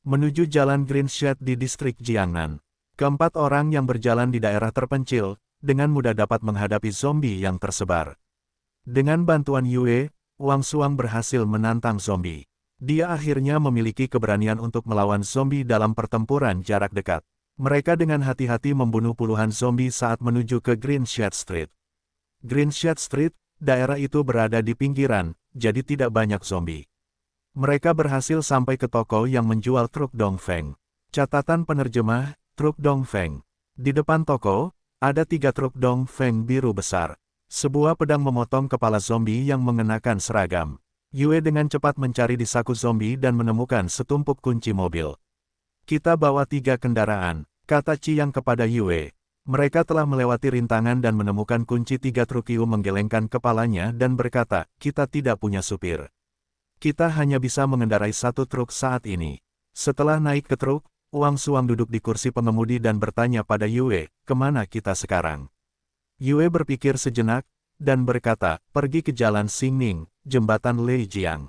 Menuju Jalan Green Shed di distrik Jiangnan. Keempat orang yang berjalan di daerah terpencil, dengan mudah dapat menghadapi zombie yang tersebar. Dengan bantuan Yue, Wang Suang berhasil menantang zombie. Dia akhirnya memiliki keberanian untuk melawan zombie dalam pertempuran jarak dekat. Mereka dengan hati-hati membunuh puluhan zombie saat menuju ke Green Shed Street. Green Shed Street, daerah itu berada di pinggiran, jadi tidak banyak zombie. Mereka berhasil sampai ke toko yang menjual truk Dongfeng. Catatan penerjemah, truk Dongfeng. Di depan toko, ada 3 truk Dongfeng biru besar. Sebuah pedang memotong kepala zombie yang mengenakan seragam. Yue dengan cepat mencari di saku zombie dan menemukan setumpuk kunci mobil. Kita bawa 3 kendaraan, kata Qi Yang kepada Yue. Mereka telah melewati rintangan dan menemukan kunci 3 truk. Yue menggelengkan kepalanya dan berkata, kita tidak punya supir. Kita hanya bisa mengendarai 1 truk saat ini. Setelah naik ke truk, Wang Suang duduk di kursi pengemudi dan bertanya pada Yue, kemana kita sekarang? Yue berpikir sejenak, dan berkata, pergi ke Jalan Xingning, Jembatan Leijiang.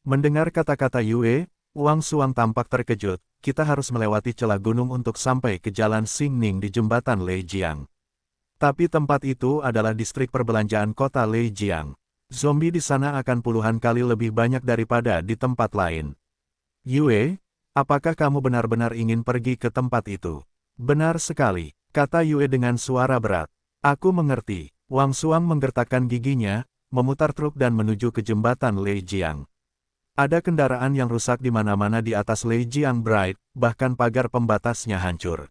Mendengar kata-kata Yue, Wang Suang tampak terkejut, kita harus melewati celah gunung untuk sampai ke Jalan Xingning di Jembatan Leijiang. Tapi tempat itu adalah distrik perbelanjaan kota Leijiang. Zombie di sana akan puluhan kali lebih banyak daripada di tempat lain. Yue, apakah kamu benar-benar ingin pergi ke tempat itu? Benar sekali, kata Yue dengan suara berat. Aku mengerti. Wang Suang menggertakkan giginya, memutar truk dan menuju ke Jembatan Leijiang. Ada kendaraan yang rusak di mana-mana di atas Leijiang Bright, bahkan pagar pembatasnya hancur.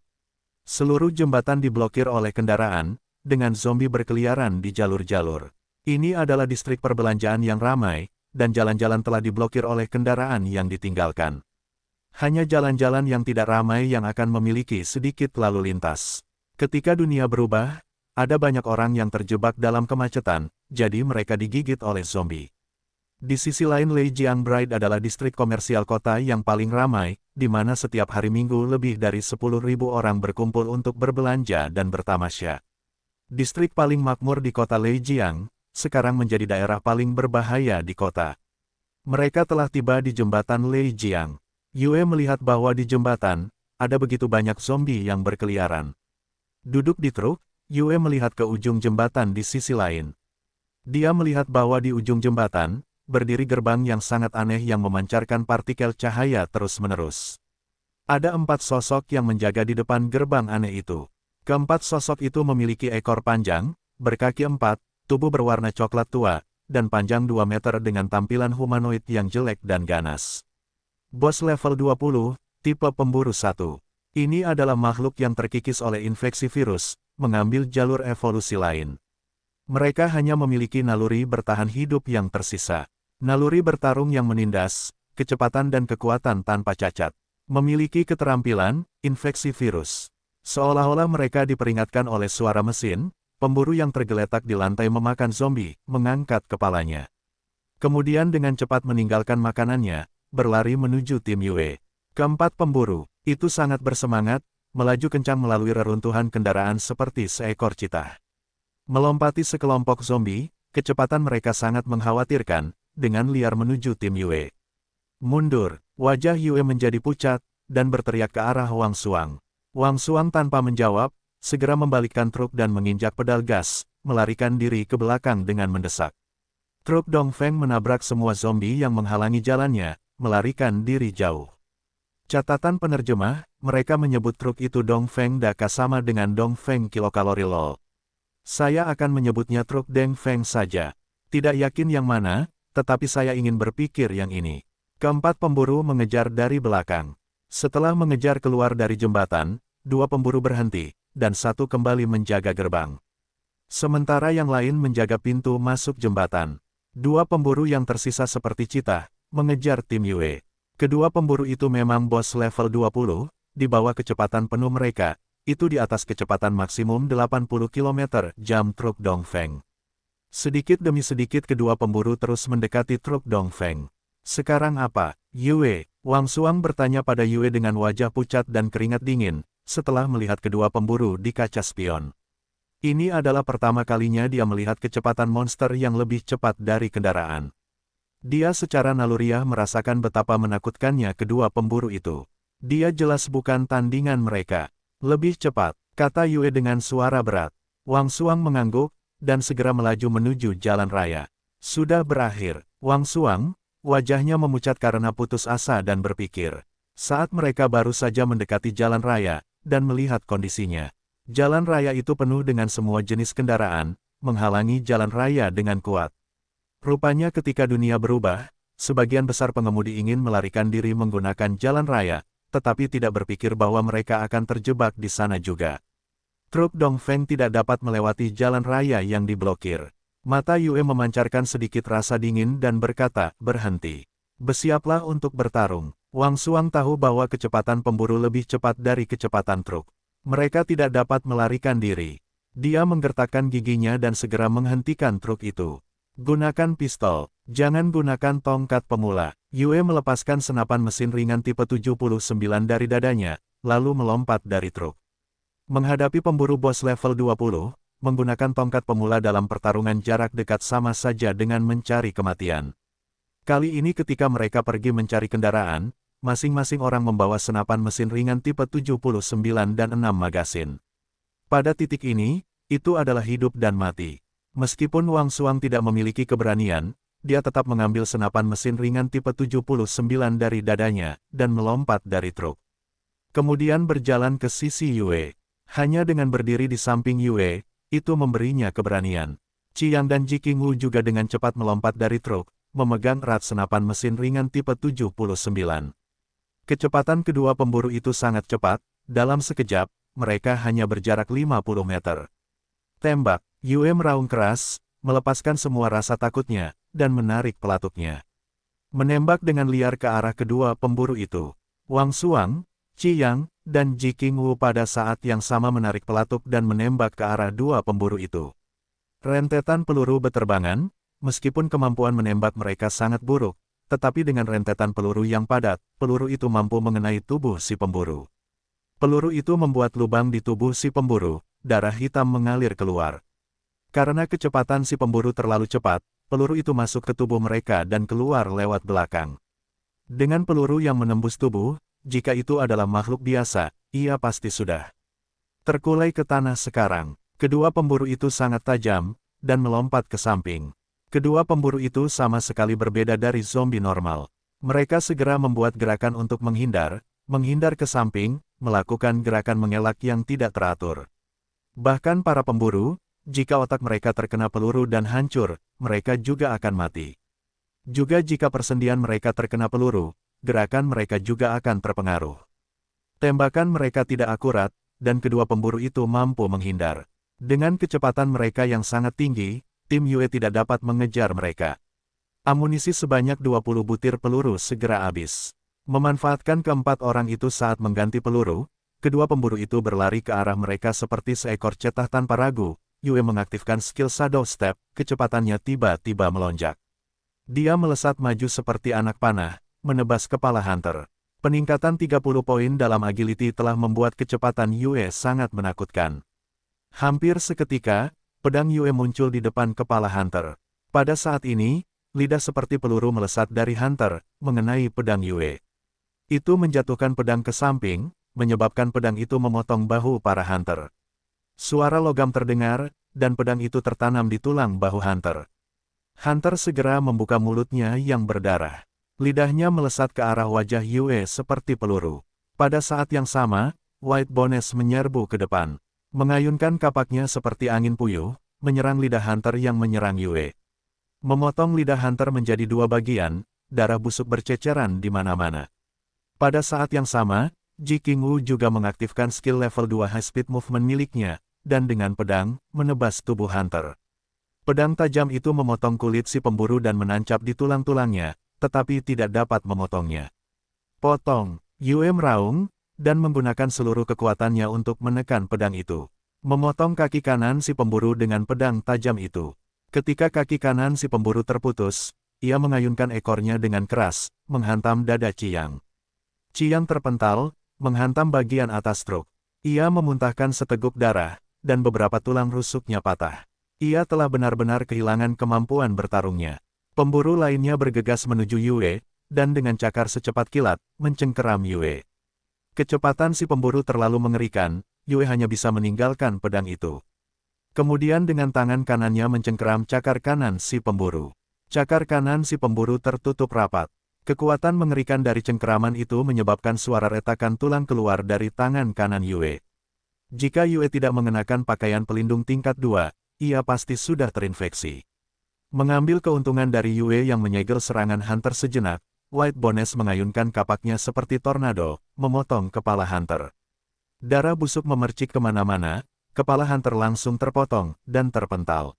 Seluruh jembatan diblokir oleh kendaraan, dengan zombie berkeliaran di jalur-jalur. Ini adalah distrik perbelanjaan yang ramai, dan jalan-jalan telah diblokir oleh kendaraan yang ditinggalkan. Hanya jalan-jalan yang tidak ramai yang akan memiliki sedikit lalu lintas. Ketika dunia berubah, ada banyak orang yang terjebak dalam kemacetan, jadi mereka digigit oleh zombie. Di sisi lain Leijiang Bright adalah distrik komersial kota yang paling ramai, di mana setiap hari Minggu lebih dari 10.000 orang berkumpul untuk berbelanja dan bertamasya. Distrik paling makmur di kota Leijiang, sekarang menjadi daerah paling berbahaya di kota. Mereka telah tiba di Jembatan Leijiang. Yue melihat bahwa di jembatan, ada begitu banyak zombie yang berkeliaran. Duduk di truk, Yue melihat ke ujung jembatan di sisi lain. Dia melihat bahwa di ujung jembatan, berdiri gerbang yang sangat aneh yang memancarkan partikel cahaya terus-menerus. Ada 4 sosok yang menjaga di depan gerbang aneh itu. Keempat sosok itu memiliki ekor panjang, berkaki 4, tubuh berwarna coklat tua, dan panjang 2 meter dengan tampilan humanoid yang jelek dan ganas. Bos level 20, tipe pemburu 1. Ini adalah makhluk yang terkikis oleh infeksi virus, mengambil jalur evolusi lain. Mereka hanya memiliki naluri bertahan hidup yang tersisa. Naluri bertarung yang menindas, kecepatan dan kekuatan tanpa cacat. Memiliki keterampilan, infeksi virus. Seolah-olah mereka diperingatkan oleh suara mesin, pemburu yang tergeletak di lantai memakan zombie, mengangkat kepalanya. Kemudian dengan cepat meninggalkan makanannya, berlari menuju tim Yue. Keempat pemburu, itu sangat bersemangat, melaju kencang melalui reruntuhan kendaraan seperti seekor cheetah. Melompati sekelompok zombie, kecepatan mereka sangat mengkhawatirkan, dengan liar menuju tim Yue. Mundur, wajah Yue menjadi pucat, dan berteriak ke arah Wang Suang. Wang Suang tanpa menjawab, segera membalikkan truk dan menginjak pedal gas, melarikan diri ke belakang dengan mendesak. Truk Dongfeng menabrak semua zombie yang menghalangi jalannya, melarikan diri jauh. Catatan penerjemah, mereka menyebut truk itu Dongfeng Daka sama dengan Dongfeng kilokalori lol. Saya akan menyebutnya truk Dongfeng saja. Tidak yakin yang mana, tetapi saya ingin berpikir yang ini. Keempat pemburu mengejar dari belakang. Setelah mengejar keluar dari jembatan, dua pemburu berhenti, dan satu kembali menjaga gerbang. Sementara yang lain menjaga pintu masuk jembatan. Dua pemburu yang tersisa seperti cheetah, mengejar tim Yue. Kedua pemburu itu memang bos level 20, di bawah kecepatan penuh mereka, itu di atas kecepatan maksimum 80 km/jam truk Dongfeng. Sedikit demi sedikit kedua pemburu terus mendekati truk Dongfeng. Sekarang apa, Yue? Wang Suang bertanya pada Yue dengan wajah pucat dan keringat dingin, setelah melihat kedua pemburu di kaca spion. Ini adalah pertama kalinya dia melihat kecepatan monster yang lebih cepat dari kendaraan. Dia secara naluriah merasakan betapa menakutkannya kedua pemburu itu. Dia jelas bukan tandingan mereka. Lebih cepat, kata Yue dengan suara berat. Wang Suang mengangguk, dan segera melaju menuju jalan raya. Sudah berakhir, Wang Suang, wajahnya memucat karena putus asa dan berpikir. Saat mereka baru saja mendekati jalan raya, dan melihat kondisinya. Jalan raya itu penuh dengan semua jenis kendaraan, menghalangi jalan raya dengan kuat. Rupanya ketika dunia berubah, sebagian besar pengemudi ingin melarikan diri menggunakan jalan raya, tetapi tidak berpikir bahwa mereka akan terjebak di sana juga. Truk Dongfeng tidak dapat melewati jalan raya yang diblokir. Mata Yue memancarkan sedikit rasa dingin dan berkata, berhenti. Bersiaplah untuk bertarung. Wang Suang tahu bahwa kecepatan pemburu lebih cepat dari kecepatan truk. Mereka tidak dapat melarikan diri. Dia menggertakkan giginya dan segera menghentikan truk itu. Gunakan pistol, jangan gunakan tongkat pemula. Yue melepaskan senapan mesin ringan tipe 79 dari dadanya, lalu melompat dari truk. Menghadapi pemburu bos level 20, menggunakan tongkat pemula dalam pertarungan jarak dekat sama saja dengan mencari kematian. Kali ini ketika mereka pergi mencari kendaraan, masing-masing orang membawa senapan mesin ringan tipe 79 dan 6 magasin. Pada titik ini, itu adalah hidup dan mati. Meskipun Wang Suang tidak memiliki keberanian, dia tetap mengambil senapan mesin ringan tipe 79 dari dadanya, dan melompat dari truk. Kemudian berjalan ke sisi Yue. Hanya dengan berdiri di samping Yue, itu memberinya keberanian. Qiang dan Ji Qingwu juga dengan cepat melompat dari truk, memegang erat senapan mesin ringan tipe 79. Kecepatan kedua pemburu itu sangat cepat, dalam sekejap, mereka hanya berjarak 50 meter. Tembak, Yue meraung keras, melepaskan semua rasa takutnya, dan menarik pelatuknya. Menembak dengan liar ke arah kedua pemburu itu. Wang Suang, Qiang, dan Ji Qingwu pada saat yang sama menarik pelatuk dan menembak ke arah dua pemburu itu. Rentetan peluru beterbangan, meskipun kemampuan menembak mereka sangat buruk, tetapi dengan rentetan peluru yang padat, peluru itu mampu mengenai tubuh si pemburu. Peluru itu membuat lubang di tubuh si pemburu, darah hitam mengalir keluar. Karena kecepatan si pemburu terlalu cepat, peluru itu masuk ke tubuh mereka dan keluar lewat belakang. Dengan peluru yang menembus tubuh, jika itu adalah makhluk biasa, ia pasti sudah terkulai ke tanah sekarang. Kedua pemburu itu sangat tajam, dan melompat ke samping. Kedua pemburu itu sama sekali berbeda dari zombie normal. Mereka segera membuat gerakan untuk menghindar ke samping, melakukan gerakan mengelak yang tidak teratur. Bahkan para pemburu, jika otak mereka terkena peluru dan hancur, mereka juga akan mati. Juga jika persendian mereka terkena peluru, gerakan mereka juga akan terpengaruh. Tembakan mereka tidak akurat, dan kedua pemburu itu mampu menghindar. Dengan kecepatan mereka yang sangat tinggi, tim Yue tidak dapat mengejar mereka. Amunisi sebanyak 20 butir peluru segera habis. Memanfaatkan keempat orang itu saat mengganti peluru, kedua pemburu itu berlari ke arah mereka seperti seekor cheetah tanpa ragu, Yue mengaktifkan skill Shadow Step, kecepatannya tiba-tiba melonjak. Dia melesat maju seperti anak panah, menebas kepala Hunter. Peningkatan 30 poin dalam agility telah membuat kecepatan Yue sangat menakutkan. Hampir seketika, pedang Yue muncul di depan kepala Hunter. Pada saat ini, lidah seperti peluru melesat dari Hunter, mengenai pedang Yue. Itu menjatuhkan pedang ke samping, menyebabkan pedang itu memotong bahu para Hunter. Suara logam terdengar, dan pedang itu tertanam di tulang bahu Hunter. Hunter segera membuka mulutnya yang berdarah. Lidahnya melesat ke arah wajah Yue seperti peluru. Pada saat yang sama, White Bones menyerbu ke depan. Mengayunkan kapaknya seperti angin puyuh, menyerang lidah Hunter yang menyerang Yue. Memotong lidah Hunter menjadi dua bagian, darah busuk berceceran di mana-mana. Pada saat yang sama, Ji Qingwu juga mengaktifkan skill level 2 High Speed Movement miliknya, dan dengan pedang, menebas tubuh Hunter. Pedang tajam itu memotong kulit si pemburu dan menancap di tulang-tulangnya, tetapi tidak dapat memotongnya. Potong, Yue meraung, dan menggunakan seluruh kekuatannya untuk menekan pedang itu. Memotong kaki kanan si pemburu dengan pedang tajam itu. Ketika kaki kanan si pemburu terputus, ia mengayunkan ekornya dengan keras, menghantam dada Qiang. Qiang terpental, menghantam bagian atas truk. Ia memuntahkan seteguk darah, dan beberapa tulang rusuknya patah. Ia telah benar-benar kehilangan kemampuan bertarungnya. Pemburu lainnya bergegas menuju Yue, dan dengan cakar secepat kilat, mencengkeram Yue. Kecepatan si pemburu terlalu mengerikan, Yue hanya bisa meninggalkan pedang itu. Kemudian dengan tangan kanannya mencengkeram cakar kanan si pemburu. Cakar kanan si pemburu tertutup rapat. Kekuatan mengerikan dari cengkeraman itu menyebabkan suara retakan tulang keluar dari tangan kanan Yue. Jika Yue tidak mengenakan pakaian pelindung tingkat 2, ia pasti sudah terinfeksi. Mengambil keuntungan dari Yue yang menyegel serangan Hunter sejenak, White Bones mengayunkan kapaknya seperti tornado, memotong kepala Hunter. Darah busuk memercik kemana-mana, kepala Hunter langsung terpotong, dan terpental.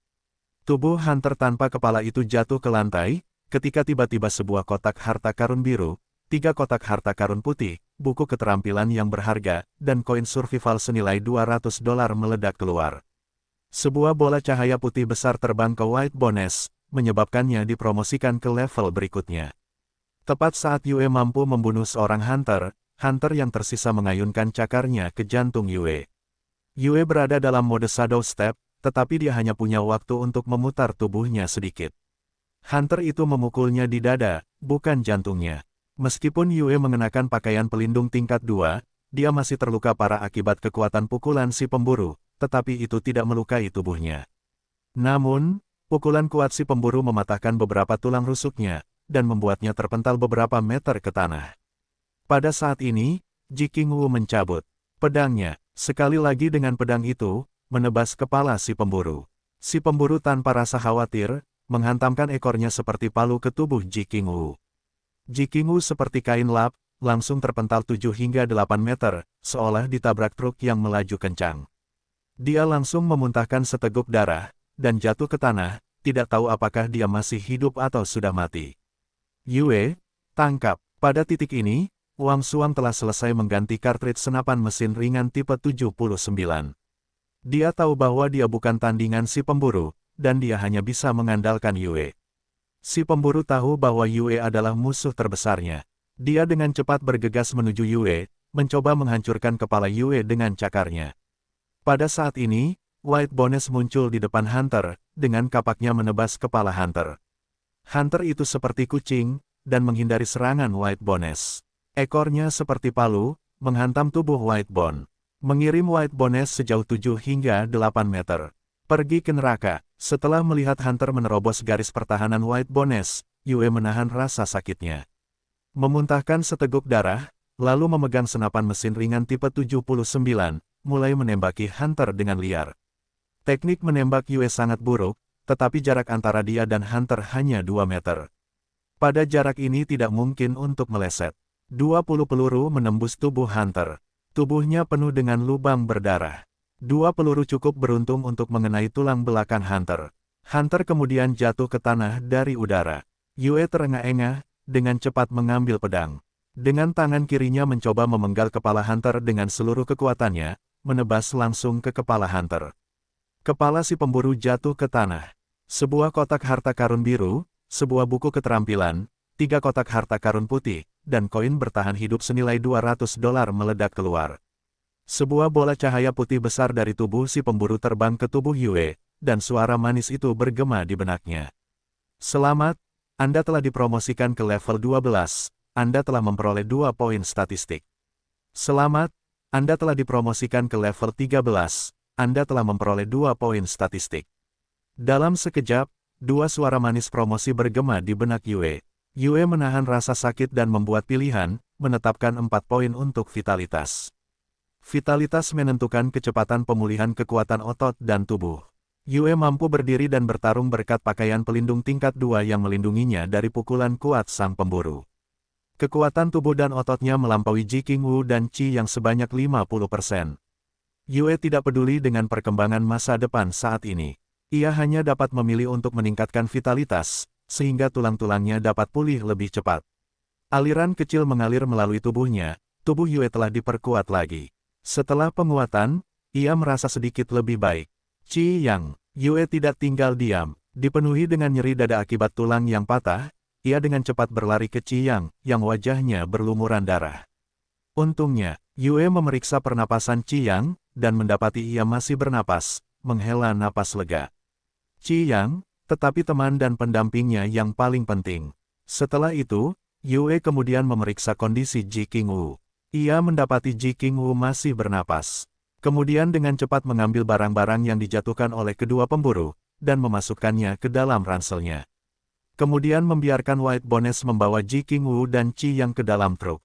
Tubuh Hunter tanpa kepala itu jatuh ke lantai, ketika tiba-tiba sebuah kotak harta karun biru, 3 kotak harta karun putih, buku keterampilan yang berharga, dan koin survival senilai $200 meledak keluar. Sebuah bola cahaya putih besar terbang ke White Bones, menyebabkannya dipromosikan ke level berikutnya. Tepat saat Yue mampu membunuh seorang Hunter, Hunter yang tersisa mengayunkan cakarnya ke jantung Yue. Yue berada dalam mode Shadow Step, tetapi dia hanya punya waktu untuk memutar tubuhnya sedikit. Hunter itu memukulnya di dada, bukan jantungnya. Meskipun Yue mengenakan pakaian pelindung tingkat 2, dia masih terluka parah akibat kekuatan pukulan si pemburu, tetapi itu tidak melukai tubuhnya. Namun, pukulan kuat si pemburu mematahkan beberapa tulang rusuknya, dan membuatnya terpental beberapa meter ke tanah. Pada saat ini, Ji Qingwu mencabut pedangnya, sekali lagi dengan pedang itu, menebas kepala si pemburu. Si pemburu tanpa rasa khawatir, menghantamkan ekornya seperti palu ke tubuh Ji Qingwu. Ji Qingwu seperti kain lap, langsung terpental 7 hingga 8 meter, seolah ditabrak truk yang melaju kencang. Dia langsung memuntahkan seteguk darah, dan jatuh ke tanah, tidak tahu apakah dia masih hidup atau sudah mati. Yue, tangkap. Pada titik ini, Wang Suang telah selesai mengganti kartridge senapan mesin ringan tipe 79. Dia tahu bahwa dia bukan tandingan si pemburu, dan dia hanya bisa mengandalkan Yue. Si pemburu tahu bahwa Yue adalah musuh terbesarnya. Dia dengan cepat bergegas menuju Yue, mencoba menghancurkan kepala Yue dengan cakarnya. Pada saat ini, White Bones muncul di depan Hunter, dengan kapaknya menebas kepala Hunter. Hunter itu seperti kucing, dan menghindari serangan White Bones. Ekornya seperti palu, menghantam tubuh White Bone. Mengirim White Bones sejauh 7 hingga 8 meter. Pergi ke neraka. Setelah melihat Hunter menerobos garis pertahanan White Bones, Yue menahan rasa sakitnya. Memuntahkan seteguk darah, lalu memegang senapan mesin ringan tipe 79, mulai menembaki Hunter dengan liar. Teknik menembak Yue sangat buruk, tetapi jarak antara dia dan Hunter hanya 2 meter. Pada jarak ini tidak mungkin untuk meleset. 20 peluru menembus tubuh Hunter. Tubuhnya penuh dengan lubang berdarah. 2 peluru cukup beruntung untuk mengenai tulang belakang Hunter. Hunter kemudian jatuh ke tanah dari udara. Yue terengah-engah, dengan cepat mengambil pedang. Dengan tangan kirinya mencoba memenggal kepala Hunter dengan seluruh kekuatannya, menebas langsung ke kepala Hunter. Kepala si pemburu jatuh ke tanah. Sebuah kotak harta karun biru, sebuah buku keterampilan, 3 kotak harta karun putih, dan koin bertahan hidup senilai $200 meledak keluar. Sebuah bola cahaya putih besar dari tubuh si pemburu terbang ke tubuh Yue, dan suara manis itu bergema di benaknya. Selamat, Anda telah dipromosikan ke level 12, Anda telah memperoleh 2 poin statistik. Selamat, Anda telah dipromosikan ke level 13, Anda telah memperoleh 2 poin statistik. Dalam sekejap, 2 suara manis promosi bergema di benak Yue. Yue menahan rasa sakit dan membuat pilihan, menetapkan 4 poin untuk vitalitas. Vitalitas menentukan kecepatan pemulihan kekuatan otot dan tubuh. Yue mampu berdiri dan bertarung berkat pakaian pelindung tingkat 2 yang melindunginya dari pukulan kuat sang pemburu. Kekuatan tubuh dan ototnya melampaui Ji Qingwu dan Qi yang sebanyak 50%. Yue tidak peduli dengan perkembangan masa depan saat ini. Ia hanya dapat memilih untuk meningkatkan vitalitas, sehingga tulang-tulangnya dapat pulih lebih cepat. Aliran kecil mengalir melalui tubuhnya, tubuh Yue telah diperkuat lagi. Setelah penguatan, ia merasa sedikit lebih baik. Qi Yang, Yue tidak tinggal diam, dipenuhi dengan nyeri dada akibat tulang yang patah, ia dengan cepat berlari ke Qi Yang wajahnya berlumuran darah. Untungnya, Yue memeriksa pernapasan Qi Yang, dan mendapati ia masih bernapas, menghela napas lega. Qi Yang, tetapi teman dan pendampingnya yang paling penting. Setelah itu, Yue kemudian memeriksa kondisi Ji Qingwu. Ia mendapati Ji Qingwu masih bernapas. Kemudian dengan cepat mengambil barang-barang yang dijatuhkan oleh kedua pemburu, dan memasukkannya ke dalam ranselnya. Kemudian membiarkan White Bones membawa Ji Qingwu dan Qi Yang ke dalam truk.